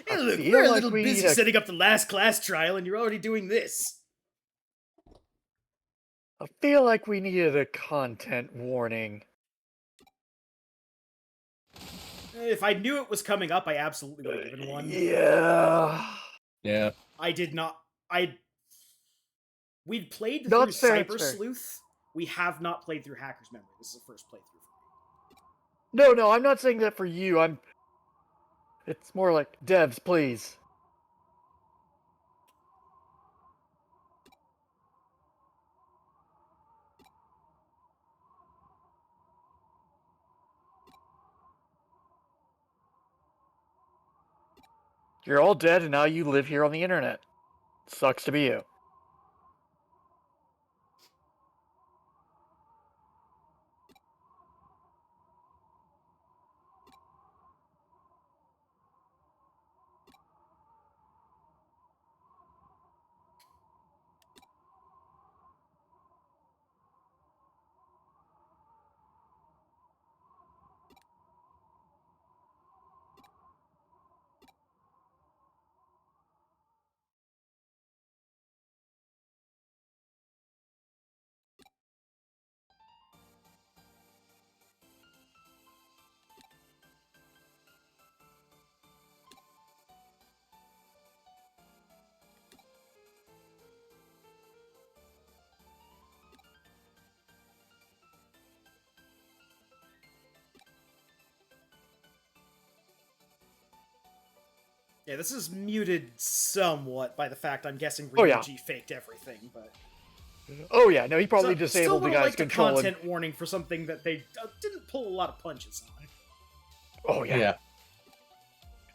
Hey,
I
look,
feel
we're a
like
little
we
busy
need a-
setting up the last class trial, and you're already doing this.
I feel like we needed a content warning.
If I knew it was coming up, I absolutely would have given one.
Yeah.
Yeah.
I did not. We'd played
No,
through
it's fair, it's
Cyber
fair.
Sleuth. We have not played through Hacker's Memory. This is the first playthrough for me.
No, I'm not saying that for you. It's more like devs, please. You're all dead, and now you live here on the internet. Sucks to be you.
Yeah, this is muted somewhat by the fact I'm guessing
Oh, yeah.
Ryuji faked everything, but
Oh yeah, no, he probably
still
disabled the
would've
guy's
liked a
control.
content warning for something that they didn't pull a lot of punches on.
Oh yeah.
Yeah.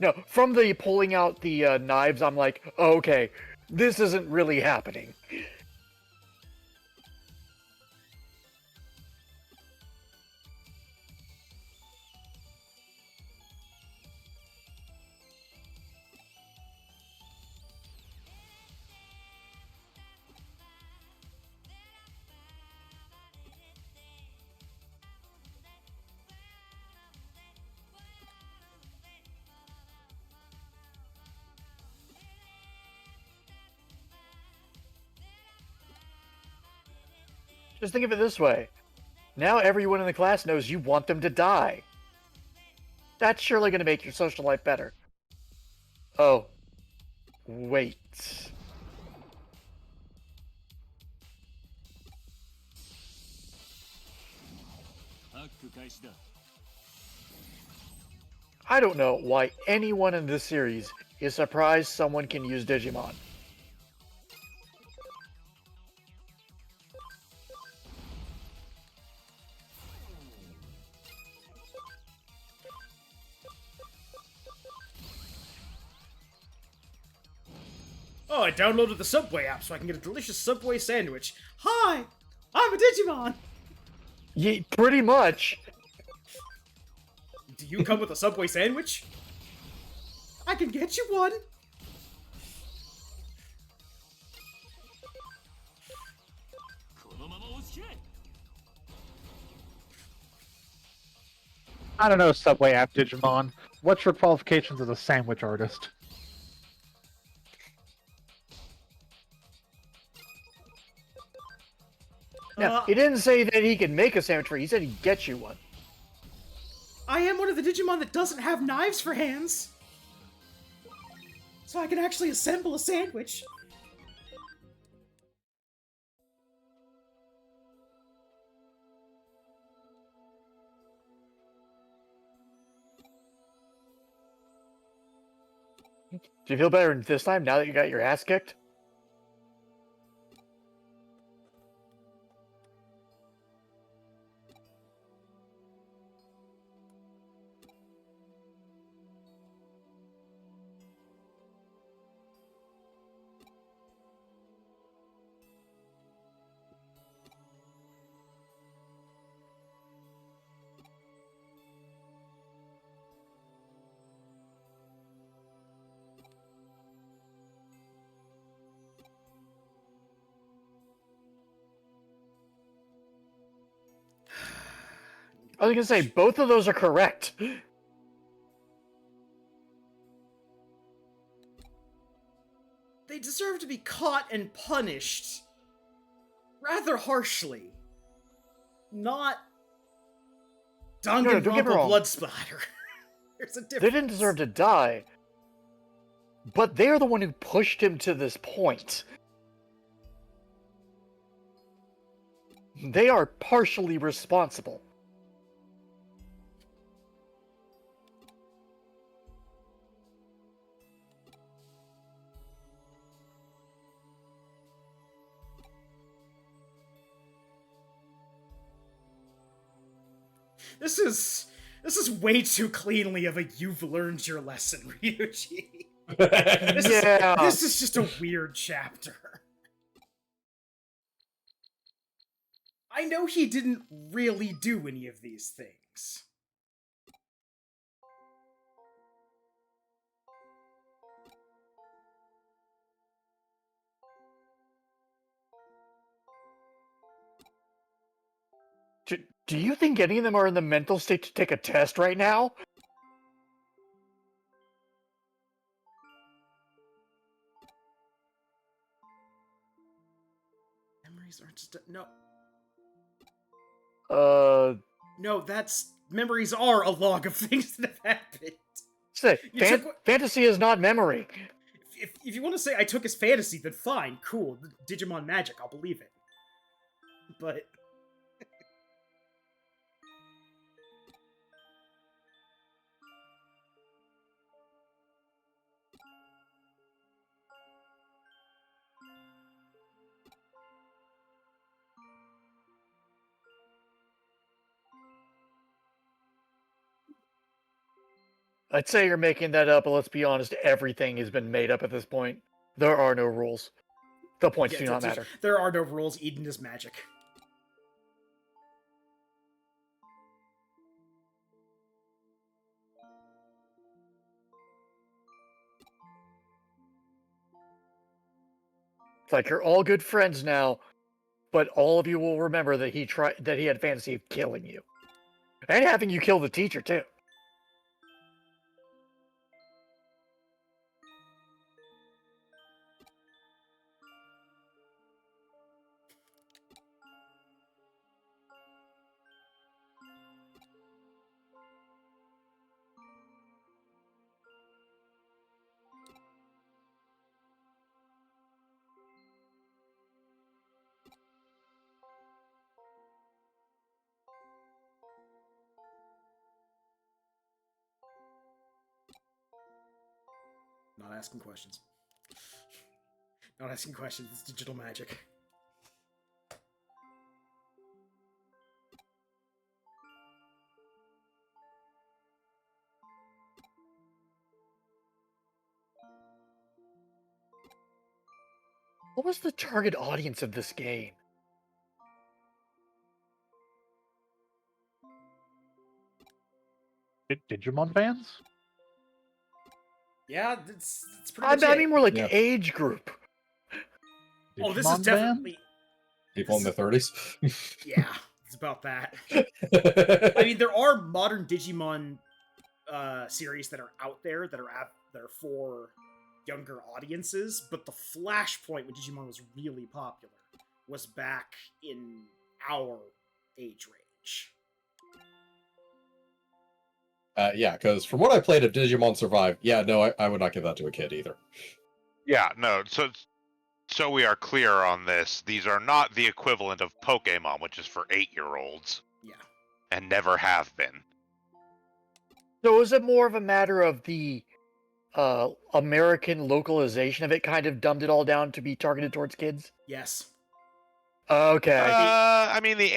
No, from the pulling out the knives, I'm like, oh, okay, this isn't really happening. Just think of it this way. Now everyone in the class knows you want them to die. That's surely going to make your social life better. Oh. Wait. I don't know why anyone in this series is surprised someone can use Digimon.
Oh, I downloaded the Subway app so I can get a delicious Subway sandwich. Hi, I'm a Digimon.
Pretty much.
Do you come with a Subway sandwich? I can get you one.
I don't know, Subway app Digimon. What's your qualifications as a sandwich artist?
Now, he didn't say that he could make a sandwich for you. He said he'd get you one.
I am one of the Digimon that doesn't have knives for hands. So I can actually assemble a sandwich.
Do you feel better this time now that you got your ass kicked? I was gonna say, both of those are correct.
They deserve to be caught and punished rather harshly. Not
No, don't get me wrong.
blood splatter. There's a difference.
They didn't deserve to die. But they're the one who pushed him to this point. They are partially responsible.
This is way too cleanly of a "you've learned your lesson," Ryuji. This is just a weird chapter. I know he didn't really do any of these things.
Do you think any of them are in the mental state to take a test right now?
Memories aren't just no. No, memories are a log of things that have happened.
Say, fantasy is not memory.
If you want to say I took his fantasy, then fine, cool. Digimon magic, I'll believe it. But
I'd say you're making that up, but let's be honest, everything has been made up at this point. There are no rules. The points do not matter.
There are no rules. Eden is magic.
It's like you're all good friends now, but all of you will remember that he had a fantasy of killing you. And having you kill the teacher, too.
Not asking questions. Not asking questions. It's digital magic.
What was the target audience of this game?
Digimon fans?
Yeah, it's pretty much
I
it.
mean, more like
Yeah.
age group.
Oh, this is
Digimon
definitely...
People in their 30s.
Yeah, it's about that. I mean, there are modern Digimon series that are out there that are for younger audiences, but the flashpoint when Digimon was really popular was back in our age range.
Yeah, because from what I played of Digimon Survive, yeah, no, I would not give that to a kid either.
Yeah, no. So we are clear on this. These are not the equivalent of Pokemon, which is for 8-year-olds
Yeah.
and never have been.
So is it more of a matter of the American localization of it kind of dumbed it all down to be targeted towards kids?
Yes.
Okay.
I mean, the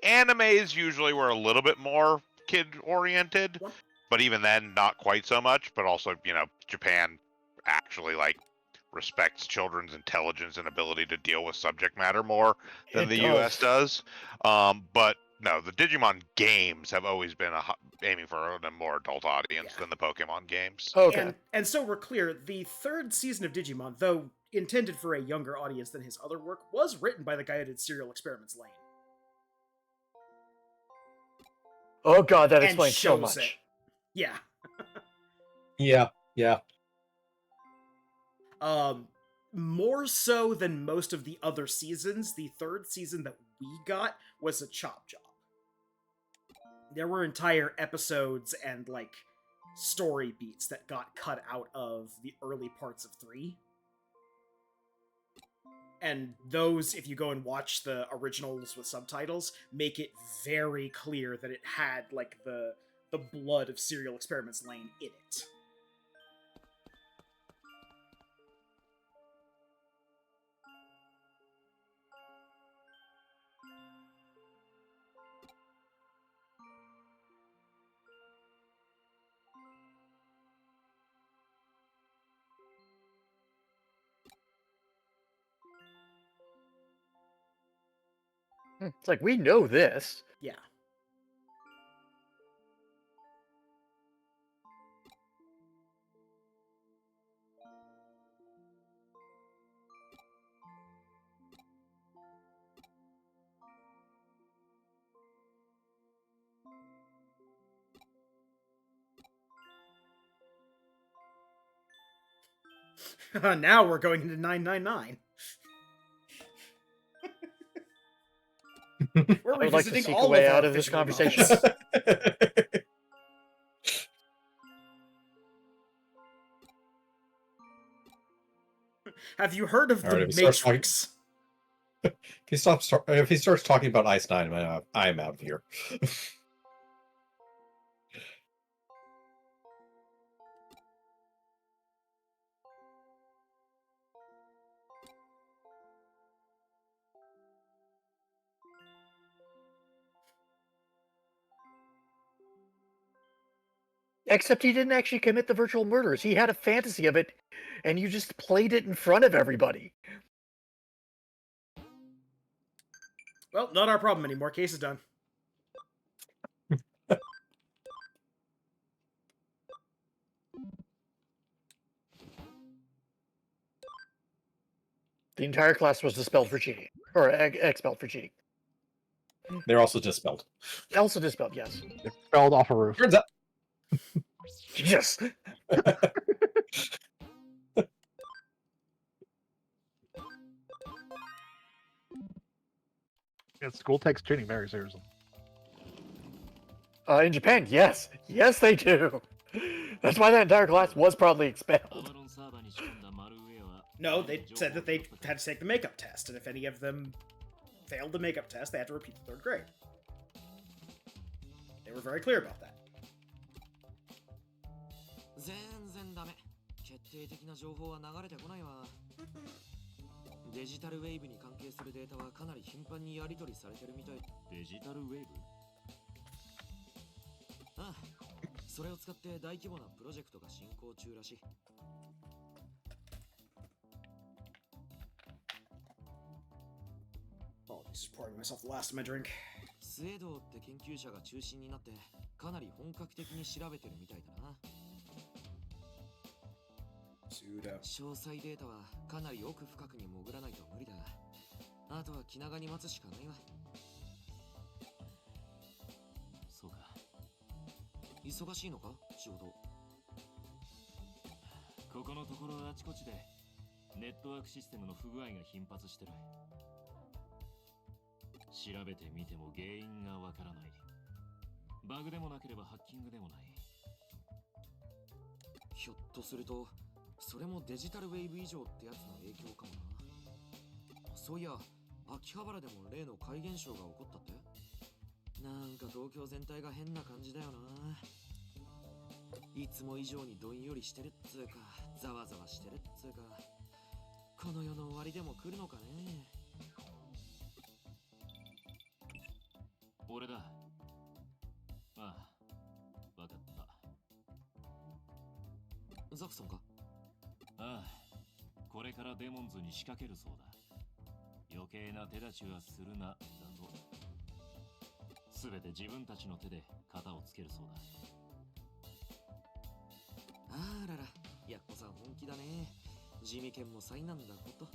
animes usually were a little bit more kid oriented,
What?
but even then, not quite so much. But also, Japan actually respects children's intelligence and ability to deal with subject matter more than
It
the
does.
U.S. does. But no, the Digimon games have always been aiming for a more adult audience
Yeah.
than the Pokemon games.
Okay.
And so we're clear, the third season of Digimon, though intended for a younger audience than his other work, was written by the guy who did Serial Experiments Lane.
Oh god, that
And
explains so
shows
much.
it. Yeah.
Yeah.
More so than most of the other seasons, the third season that we got was a chop job. There were entire episodes and, story beats that got cut out of the early parts of 3. And those, if you go and watch the originals with subtitles, make it very clear that it had, the blood of Serial Experiments Lane in it.
It's like, we know this.
Yeah. Now we're going into 999. We're
I would like to
revisiting
seek a
all
way
of our
out of this
visual
conversation.
novels. Have you heard of
All right,
the
if he starts talking-
Matrix?
If he starts talking about Ice Nine, I'm out of here.
Except he didn't actually commit the virtual murders. He had a fantasy of it, and you just played it in front of everybody.
Well, not our problem anymore. Case is done.
The entire class was dispelled for cheating. Or expelled for cheating.
They're also dispelled.
Also dispelled, yes.
They're spelled off a roof.
Turns out.
Yes!
Yeah, school takes cheating very seriously.
In Japan, yes. Yes, they do. That's why that entire class was probably expelled.
No, they said that they had to take the makeup test, and if any of them failed the makeup test, they had to repeat the 3rd grade. They were very clear about that.
決定的な情報は流れてこないわ。デジタルウェーブに関係するデータはかなり頻繁にやり取りされてるみたい。
デジタルウェーブ？
ああ、それを使って大規模なプロジェクトが進行中らしい。
Oh, just pouring myself the last of my drink.
スウェードって研究者が中心になってかなり本格的に調べてるみたいだな。
Pseudo.
詳細データはかなり奥深くに潜らないと無理だ。あとは気長に待つしかないわ。
そうか。
忙しいのか仕事。
ここのところあちこちでネットワークシステムの不具合が頻発してる。調べてみても原因がわからない。バグでもなければハッキングでもない。
ひょっとするとそれもデジタルウェーブ異常ってやつの影響かもな。そういや秋葉原でも例の怪現象が起こったって。なんか東京全体が変な感じだよな。いつも以上にどんよりしてるっつうかざわざわしてるっつうか、この世の終わりでも来るのかね。
俺だ。ああ、わかった。
ザクさんか。
ああ、これからデモンズに仕掛けるそうだ。余計な手出しはするな、だと。すべて自分たちの手で型をつけるそうだ。
あらら、やっこさん本気だね。地味犬も災難だこと。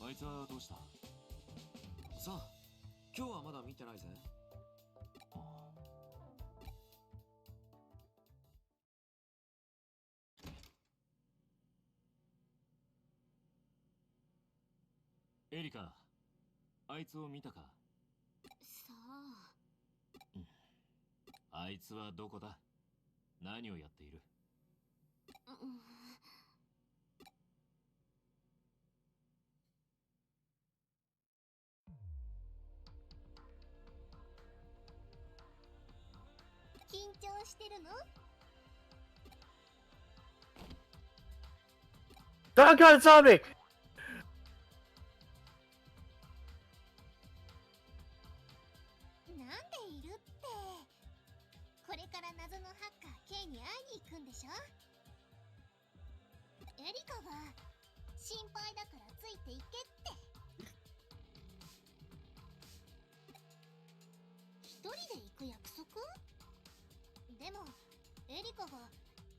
あいつはどうした？
さあ、今日はまだ見てないぜ。
エリカ、あいつを見たか？
さあ、
あいつはどこだ？何をやっている？
緊張してるの？
Oh god, it's on me!
なんでいるって。これから謎のハッカー K に会いに行くんでしょ。エリカが心配だからついていけって。一人で行く約束？でもエリカが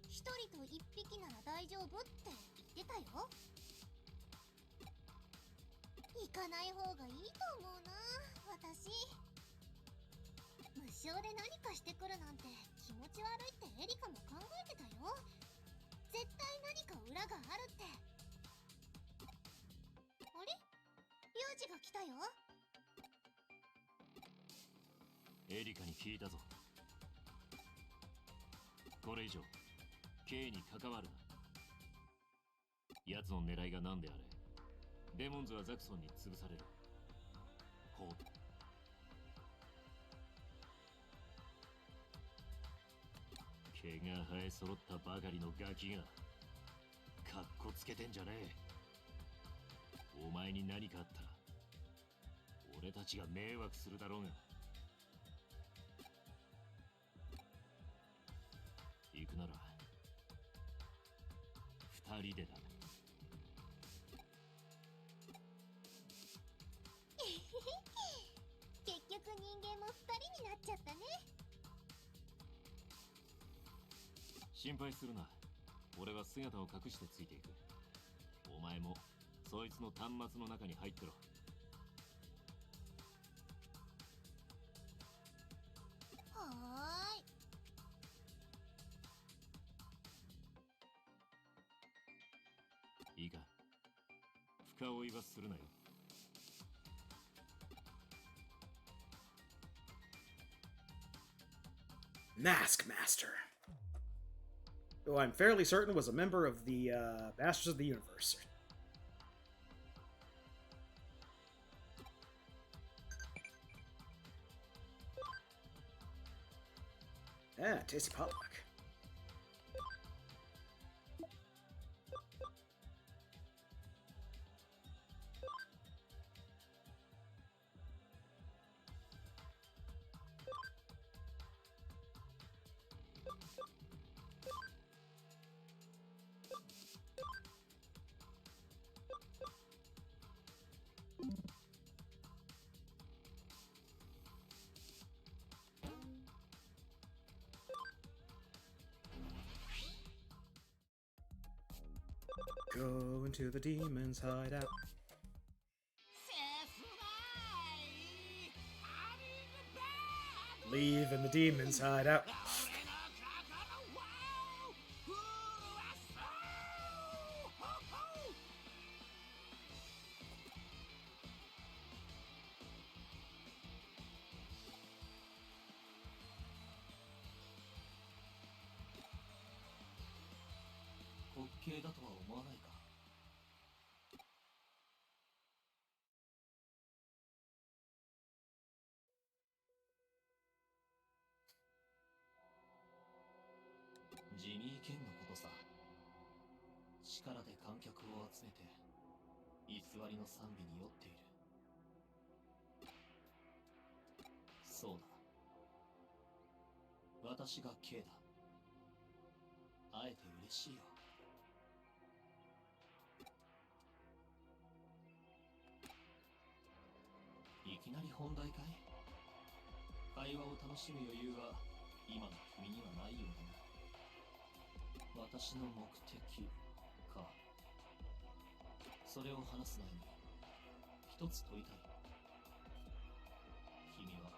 一人と一匹なら大丈夫って言ってたよ。行かない方がいいと思うな、私。無償で何かしてくるなんて気持ち悪いってエリカも考えてたよ。絶対何か裏があるって。あれ？ユージが来たよ。
エリカに聞いたぞ。これ以上 K に関わるな。奴の狙いが何であれ、デモンズはザクソンに潰される。ほう。毛が生え揃ったばかりのガキがカッコつけてんじゃねえ。お前に何かあったら俺たちが迷惑するだろうが。行くなら二人でだ。
結局人間も二人になっちゃったね。
心配するな。俺は姿を隠してついていく。お前もそいつの端末の中に入ってろ。
はーい。
いいか、深追いはするなよ。
Mask Master, who I'm fairly certain was a member of the Masters of the Universe. Yeah, tasty potluck. Go into the demon's hideout. Leave in the demon's hideout.
OK だとは思わないか。ジミー・ケンのことさ。力で観客を集めて偽りの賛美に酔っている。そうだ、私が K だ。会えて嬉しいよ。いきなり本題かい？会話を楽しむ余裕は今の君にはないようだな。私の目的か。それを話す前に一つ問いたい。君は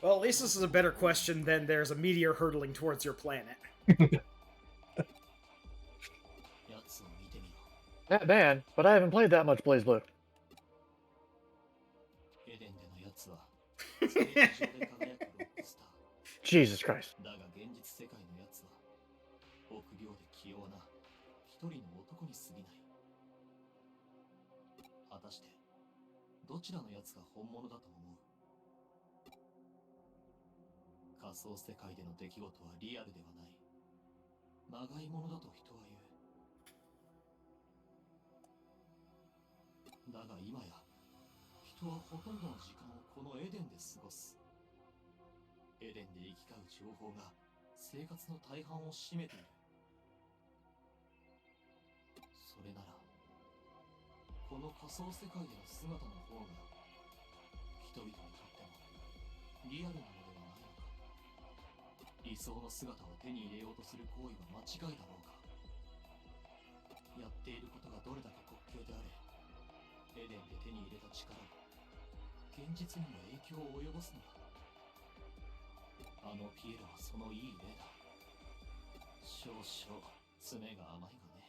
Well, at least this is a better question than there's a meteor hurtling towards your planet.
やつを見てみろ。
Not bad, but I haven't played that much Blaze Blue.
エデンでのやつはステージ上で輝くロックスター。
Jesus Christ.
だが現実世界のやつは臆病で器用な一人の男に過ぎない。果たしてどちらのやつが本物だと思う？仮想世界での出来事はリアルではない。まがいものだと人は言う。だが今や人はほとんどの時間をこのエデンで過ごす。エデンで行き交う情報が生活の大半を占めている。それならこの仮想世界での姿の方が人々にとってもリアルなのではないのか。理想の姿を手に入れようとする行為は間違いだろうか。やっていることがどれだけ滑稽であれ、エデンで手に入れた力が現実にも影響を及ぼすのだ。あのピエロはそのいい例だ。少々爪が甘いがね。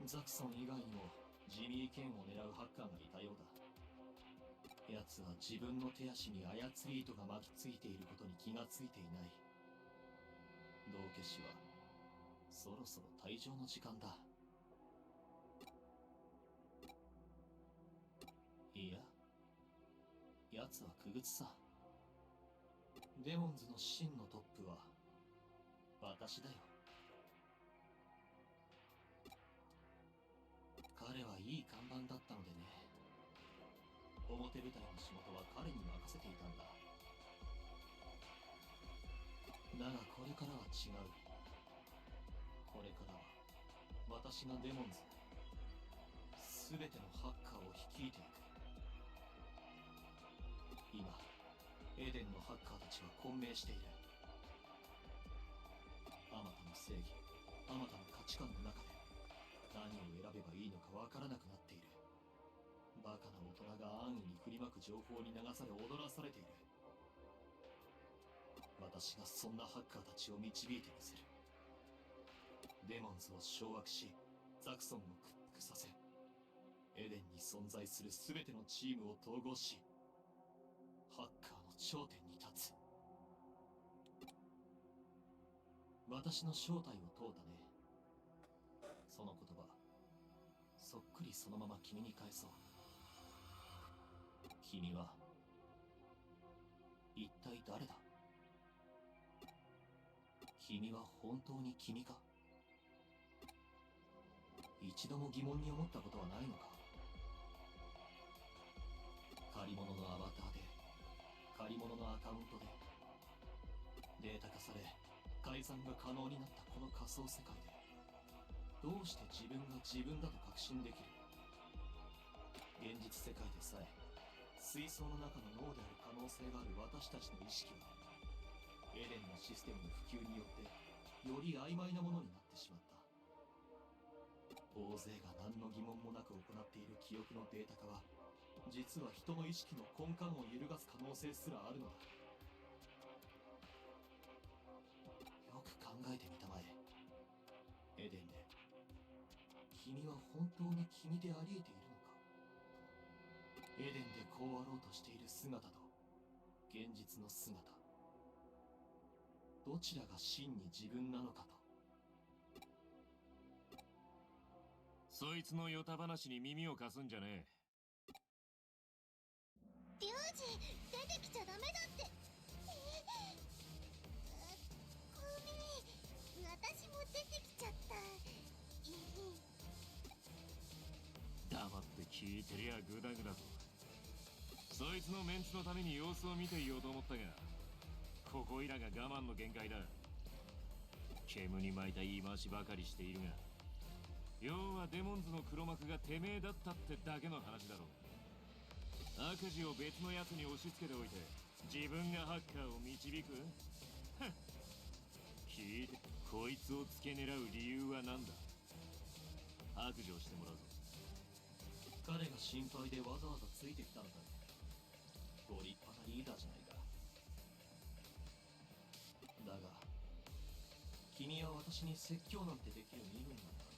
ザクソン以外にもジミー・ケンを狙うハッカーがいたようだ。奴は自分の手足に操り糸が巻きついていることに気がついていない。道化師はそろそろ退場の時間だ。いや、奴は傀儡さ。デモンズの真のトップは私だよ。彼はいい看板だったのでね。表舞台の仕事は彼に任せていたんだ。だがこれからは違う。これからは私がデモンズ全てのハッカーを率いていく。今エデンのハッカーたちは混迷している。あまたの正義、あまたの価値観の中で何を選べばいいのかわからなくなっている。バカな大人が安易に振りまく情報に流され踊らされている。私がそんなハッカーたちを導いてみせる。デモンズを掌握し、ザクソンを屈服させ、エデンに存在する全てのチームを統合し、ハッカーの頂点に立つ。私の正体を問うたね。その言葉、
そっくりそのまま君に返そう。君は一体誰だ？君は本当に君か？一度も疑問に思ったことはないのか？借り物のアバターで、借り物のアカウントで、データ化され改ざんが可能になったこの仮想世界で、どうして自分が自分だと確信できる？現実世界でさえ水槽の中の脳である可能性がある私たちの意識は、エデンのシステムの普及によってより曖昧なものになってしまった。大勢が何の疑問もなく行っている記憶のデータ化は、実は人の意識の根幹を揺るがす可能性すらあるのだ。よく考えてみたまえ。エデンで君は本当に君であり得ているのか？エデンでこうあろうとしている姿と現実の姿、どちらが真に自分なのかと。
そいつのヨタ話に耳を貸すんじゃねえ。
リュウジ、出てきちゃダメだって。ごめん、私も出てきちゃった。
黙って聞いてりゃグダグダと。そいつのメンツのために様子を見ていようと思ったが、ここいらが我慢の限界だ。煙に巻いた言い回しばかりしているが、要はデモンズの黒幕がてめえだったってだけの話だろう。悪事を別の奴に押し付けておいて、自分がハッカーを導く？聞いて、こいつを付け狙う理由は何だ？白状してもらうぞ。
彼が心配でわざわざついてきたのだね。ご立派なリーダーじゃないか。だが君は私に説教なんてできる身分なのか？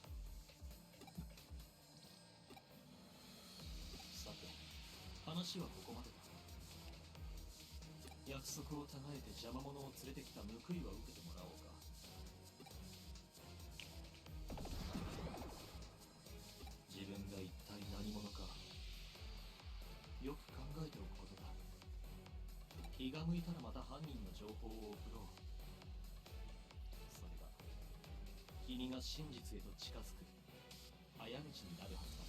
さて、話はここまでだ。約束を違えて邪魔者を連れてきた報いは受けてもらおうか。自分が一体何者か、よく考えておくことだ。気が向いたらまた犯人の情報を送ろう。それが君が真実へと近づく早道になるはずだ。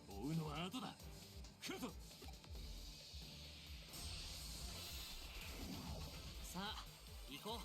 追うのは後だ。来るぞ。
さあ行こう。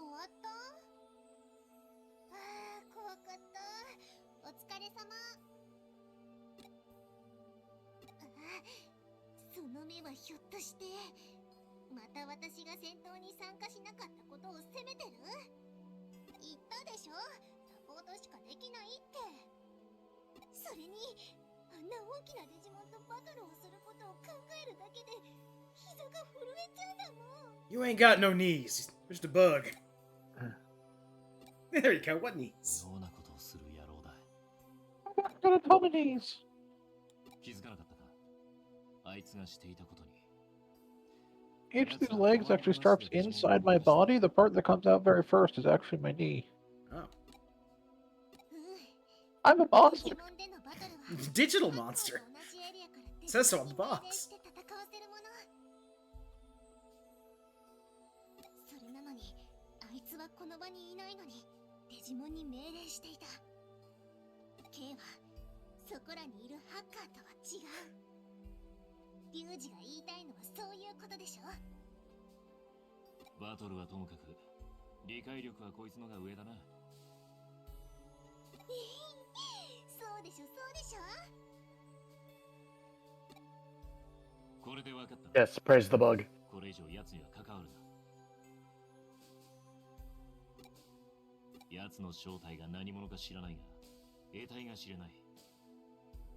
終わった？ああ、怖かった。お疲れ様。その目はひょっとして、また私が戦闘に参加しなかったことを責めてる？言ったでしょ、サポートしかできないって。それに、あんな大きなデジモンとバトルをすることを考えるだけで膝が震えちゃうんだもん。
You ain't got no knees. Just a bug. There you go. What knees?
妙なことをする野郎だ。
Got a ton of knees.
気づかなかったか？あいつがしていたことに。
Each of these legs actually starts inside my body. The part that comes out very first is actually my knee.
Oh.
うん、
I'm a monster.
デジモンでのバトルは
Digital
ハッカー
monster.
と同じエリアから
Says so on the
敵に命令
box.
して戦わせるもの。それなのにあいつはこの場にいないのにデジモンに命令していた。 K はそこらにいるハッカーとは違う。リュウジが言いたいのはそういうことでしょ。
バトルはともかく理解力はこいつのが上だな。
そうでしょそうでしょ。
これで分かった。
Yes, praise the bug.
これ以上奴には関わるな。奴の正体が何者か知らないが、得体が知れない。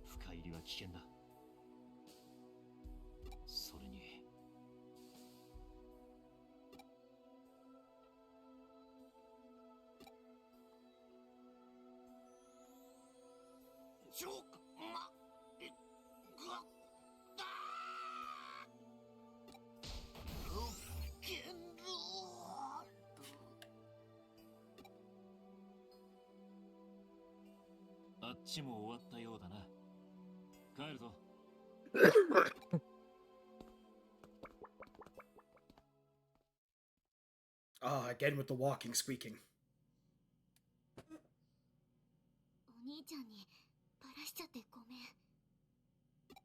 深入りは危険だ。それに
ジョーク
あっちも終わったようだな。帰るぞ。
Ah, again with the walking, squeaking.
お兄ちゃんにバラしちゃってごめん。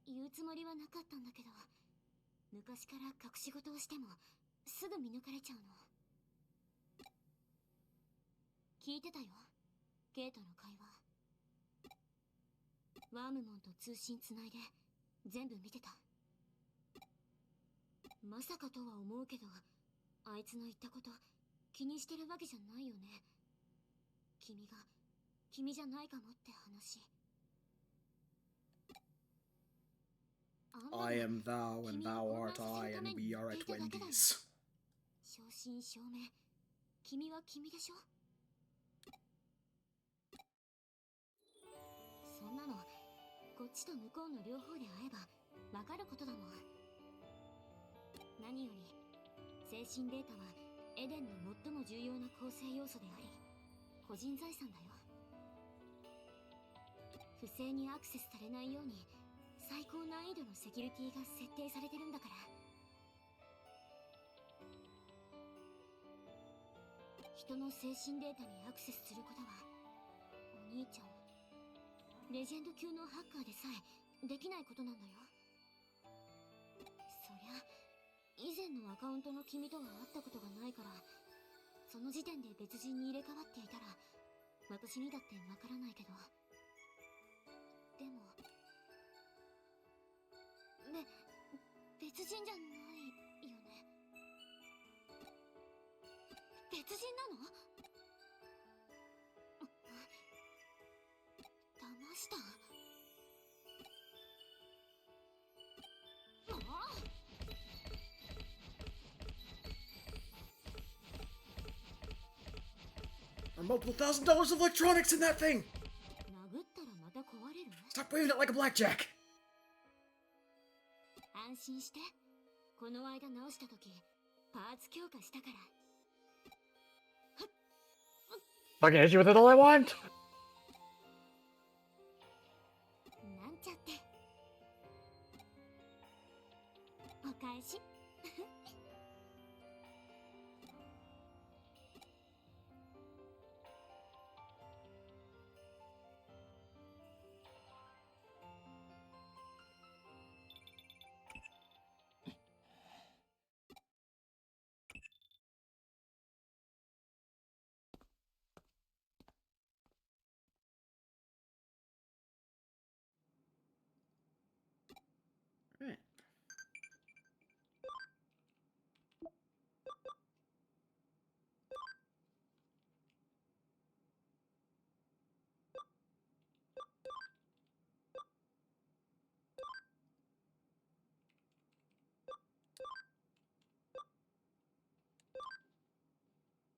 言うつもりはなかったんだけど、昔から隠し事をしてもすぐ見抜かれちゃうの。聞いてたよ、ケイトの会話。ワームモンと通信つないで全部見てた。まさかとは思うけど、あいつの言ったこと気にしてるわけじゃないよね。君じゃないかもって話。
I am thou, and thou art I, and we are at Wendy's.
正真正銘、君は君でしょ。そんなのこっちと向こうの両方で会えばわかることだもん。何より精神データはエデンの最も重要な構成要素であり、個人財産だよ。不正にアクセスされないように最高難易度のセキュリティが設定されてるんだから。人の精神データにアクセスすることはお兄ちゃんレジェンド級のハッカーでさえできないことなんだよ。そりゃ以前のアカウントの君とは会ったことがないから、その時点で別人に入れ替わっていたら私にだってわからないけど、でも別人じゃないよね。別人なの？騙した？There
are multiple $1,000s of electronics in that thing!
殴ったらまた壊れる？
Stop waving it like a blackjack!
安心して、この間直した時パーツ強化したから。
I can hit you with it all I want.
なんちゃってお返し。
Right.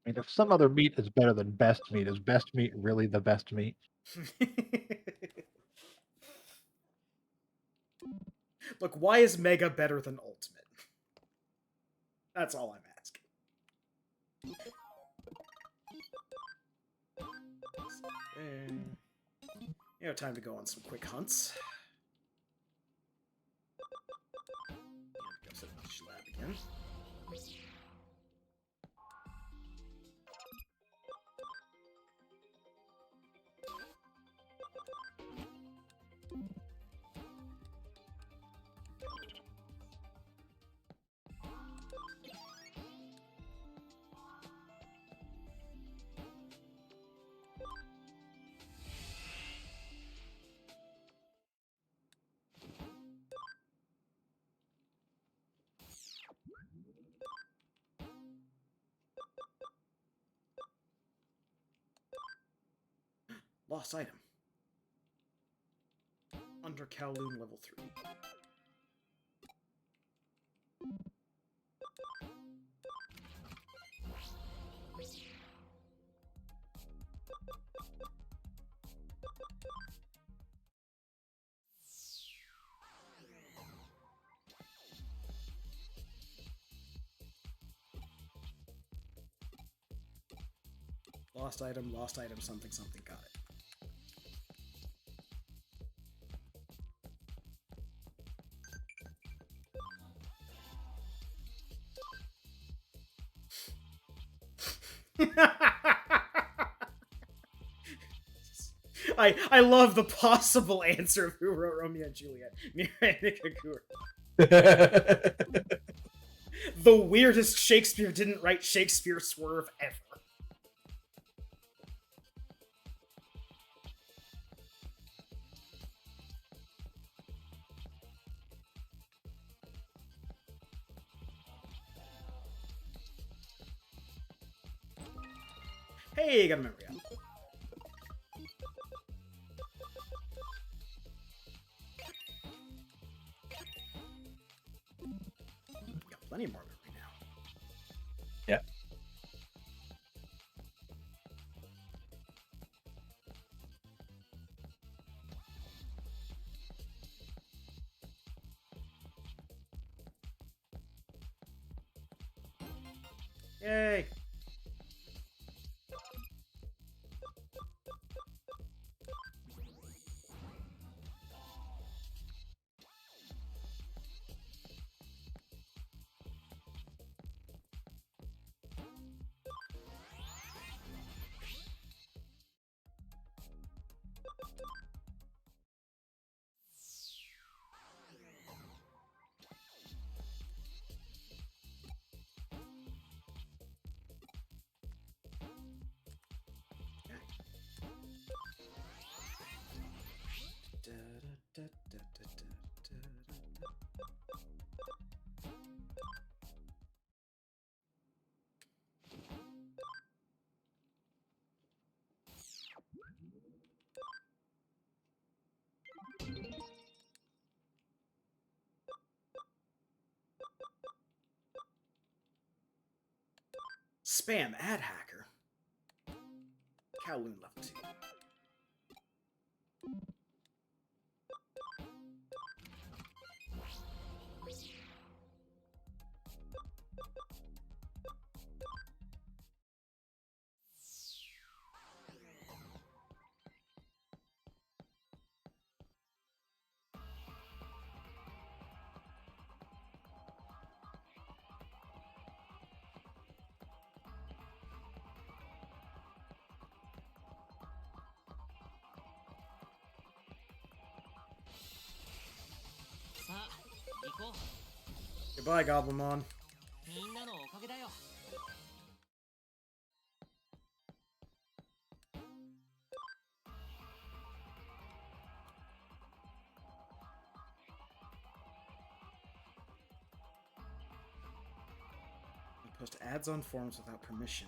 I mean, if some other meat is better than best meat, is best meat really the best meat?
Look, why is Mega better than Ultimate? That's all I'm asking. There. Time to go on some quick hunts. And go sit in the lab again. Lost item. Under Kowloon level 3. Lost item, something, something, got it. I love the possible answer of who wrote Romeo and Juliet. Mirai Nikagura. The weirdest Shakespeare didn't write Shakespeare swerve ever. Hey, got a memory up. Got plenty more memory now.
Yep.
Yay! Spam ad hacker. Kowloon level 2. Goodbye, Goblimon.
みんなのおかげだよ。
Post ads on forums without permission.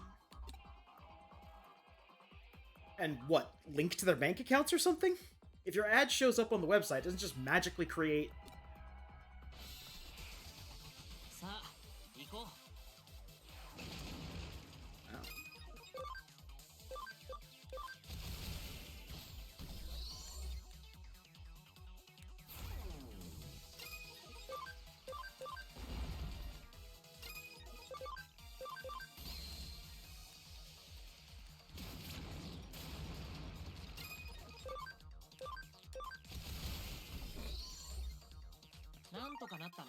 And what? Link to their bank accounts or something? If your ad shows up on the website, it doesn't just magically create...
さあ、行こう。
Oh.
とかなったね。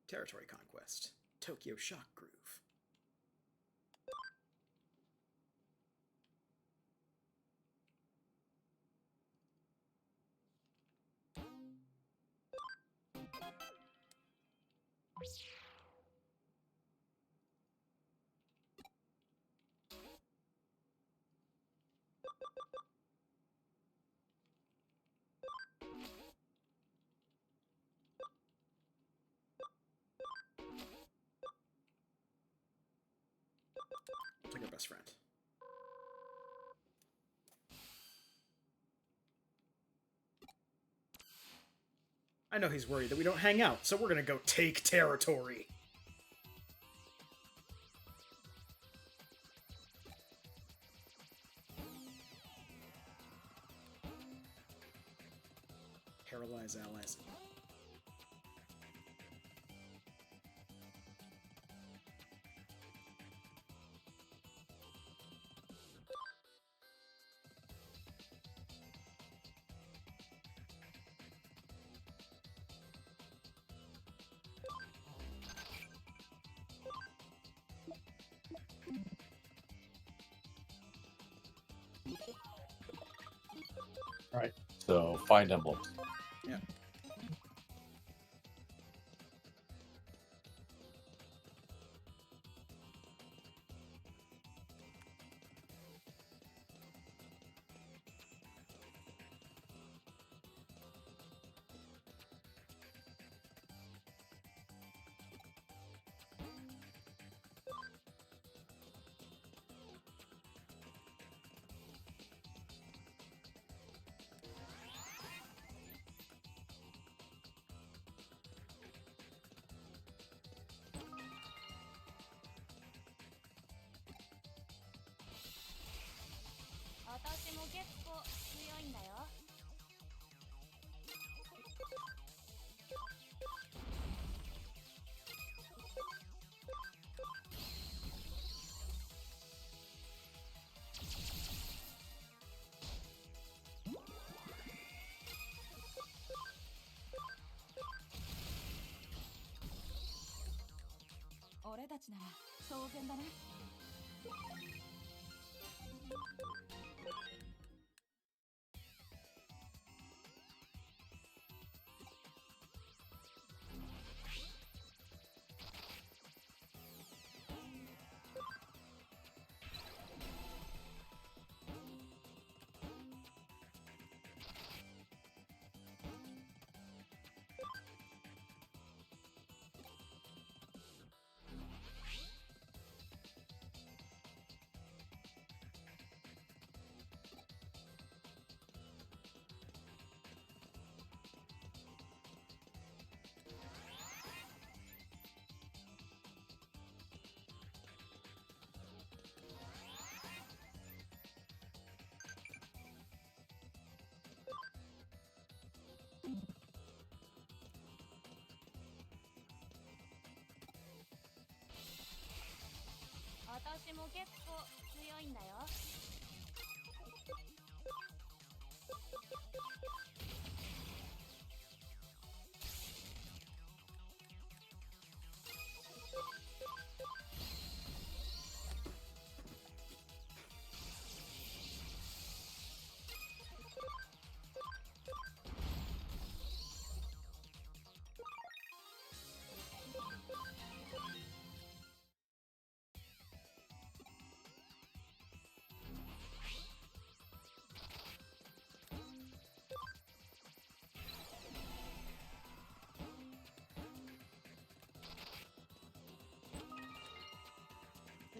Territory conquest. Tokyo Shock Groove. Like our best friend. I know he's worried that we don't hang out, so we're gonna go take territory. Paralyze allies.
Right. So find emblems.
Yeah.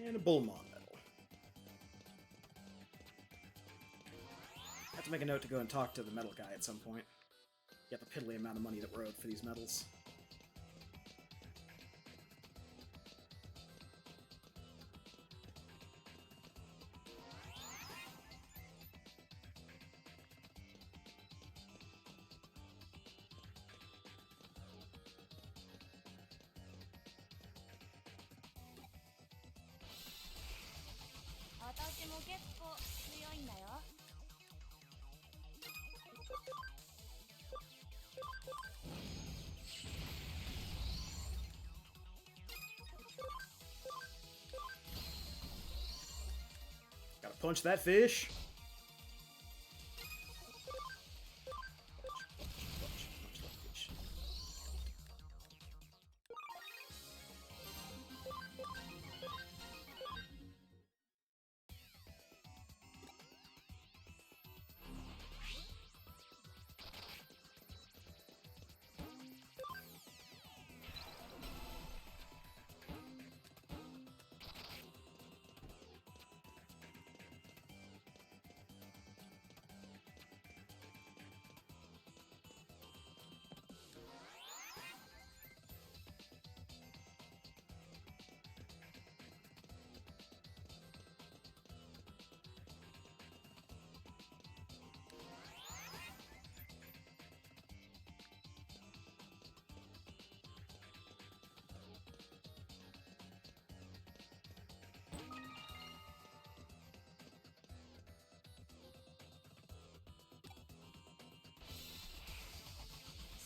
And a Bullmon medal. I have to make a note to go and talk to the metal guy at some point. Get the piddly amount of money that we're owed for these medals. Gotta punch that fish. Punch that fish.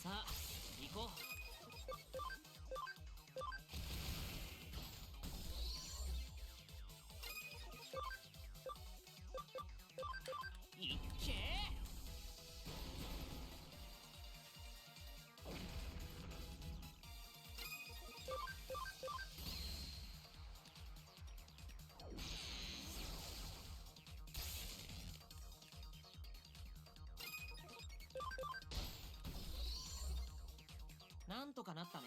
さあ行こう。いっけー。なんとかなったね。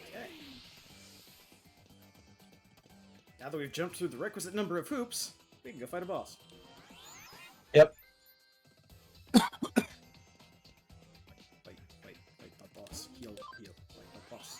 Okay. Now that we've jumped through the requisite number of hoops, we can go fight a boss.
Yep.
Fight the boss. Heal, fight the boss.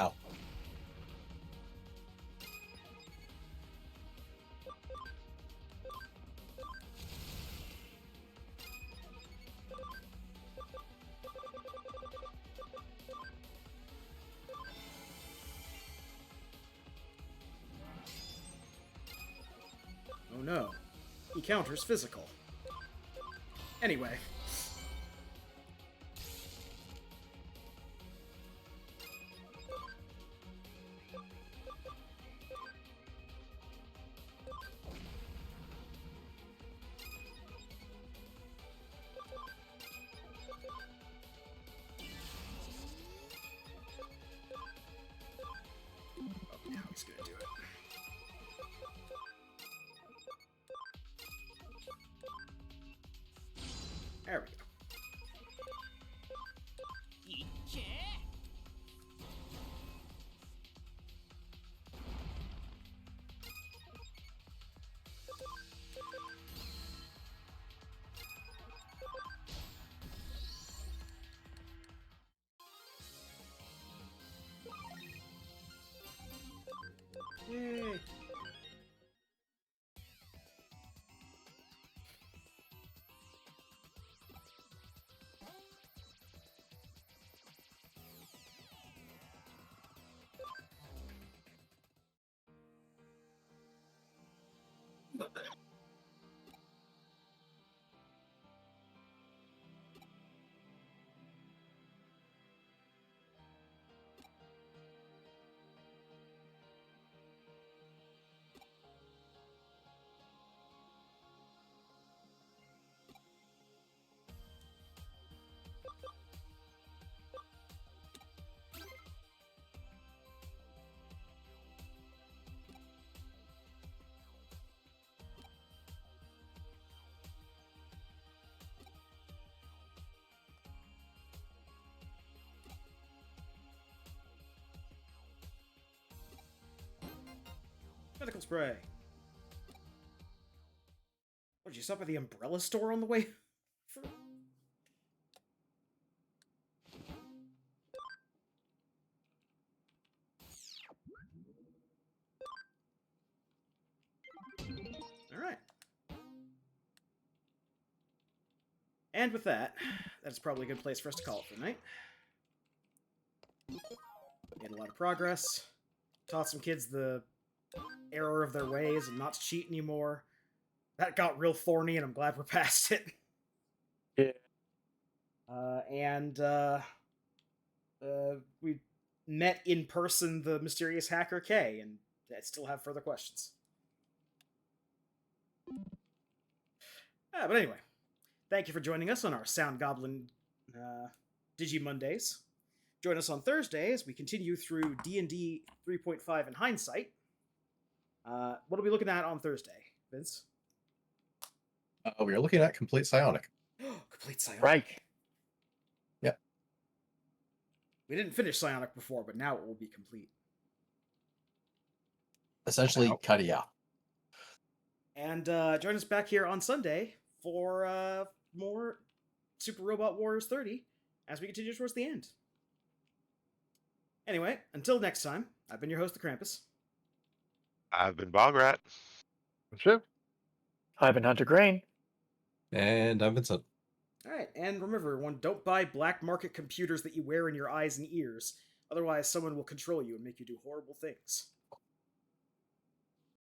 Ow.
Oh no. He counters physical. Anyway. Oh, now he's gonna do it. Yay! Medical spray. What, did you stop at the umbrella store on the way? Alright. And with that, that's probably a good place for us to call it for the night. Made a lot of progress. Taught some kids the error of their ways and not to cheat anymore. That got real thorny, and I'm glad we're past it.
Yeah.
We met in person the mysterious hacker K, and I still have further questions. But anyway, thank you for joining us on our Sound Goblin Digi Mondays. Join us on Thursday as we continue through D&D 3.5 in hindsight. What are we looking at on Thursday, Vince?
We are looking at Complete Psionic.
Complete Psionic.
Right.
Yep.
We didn't finish Psionic before, but now it will be complete.
Essentially, cutty out.
And join us back here on Sunday for more Super Robot Warriors 30 as we continue towards the end. Anyway, until next time, I've been your host, the Krampus.
I've been Bograt.
Sure.
I've been Hunter Crane.
And I'm Vincent.
Alright, and remember, everyone, don't buy black market computers that you wear in your eyes and ears. Otherwise, someone will control you and make you do horrible things.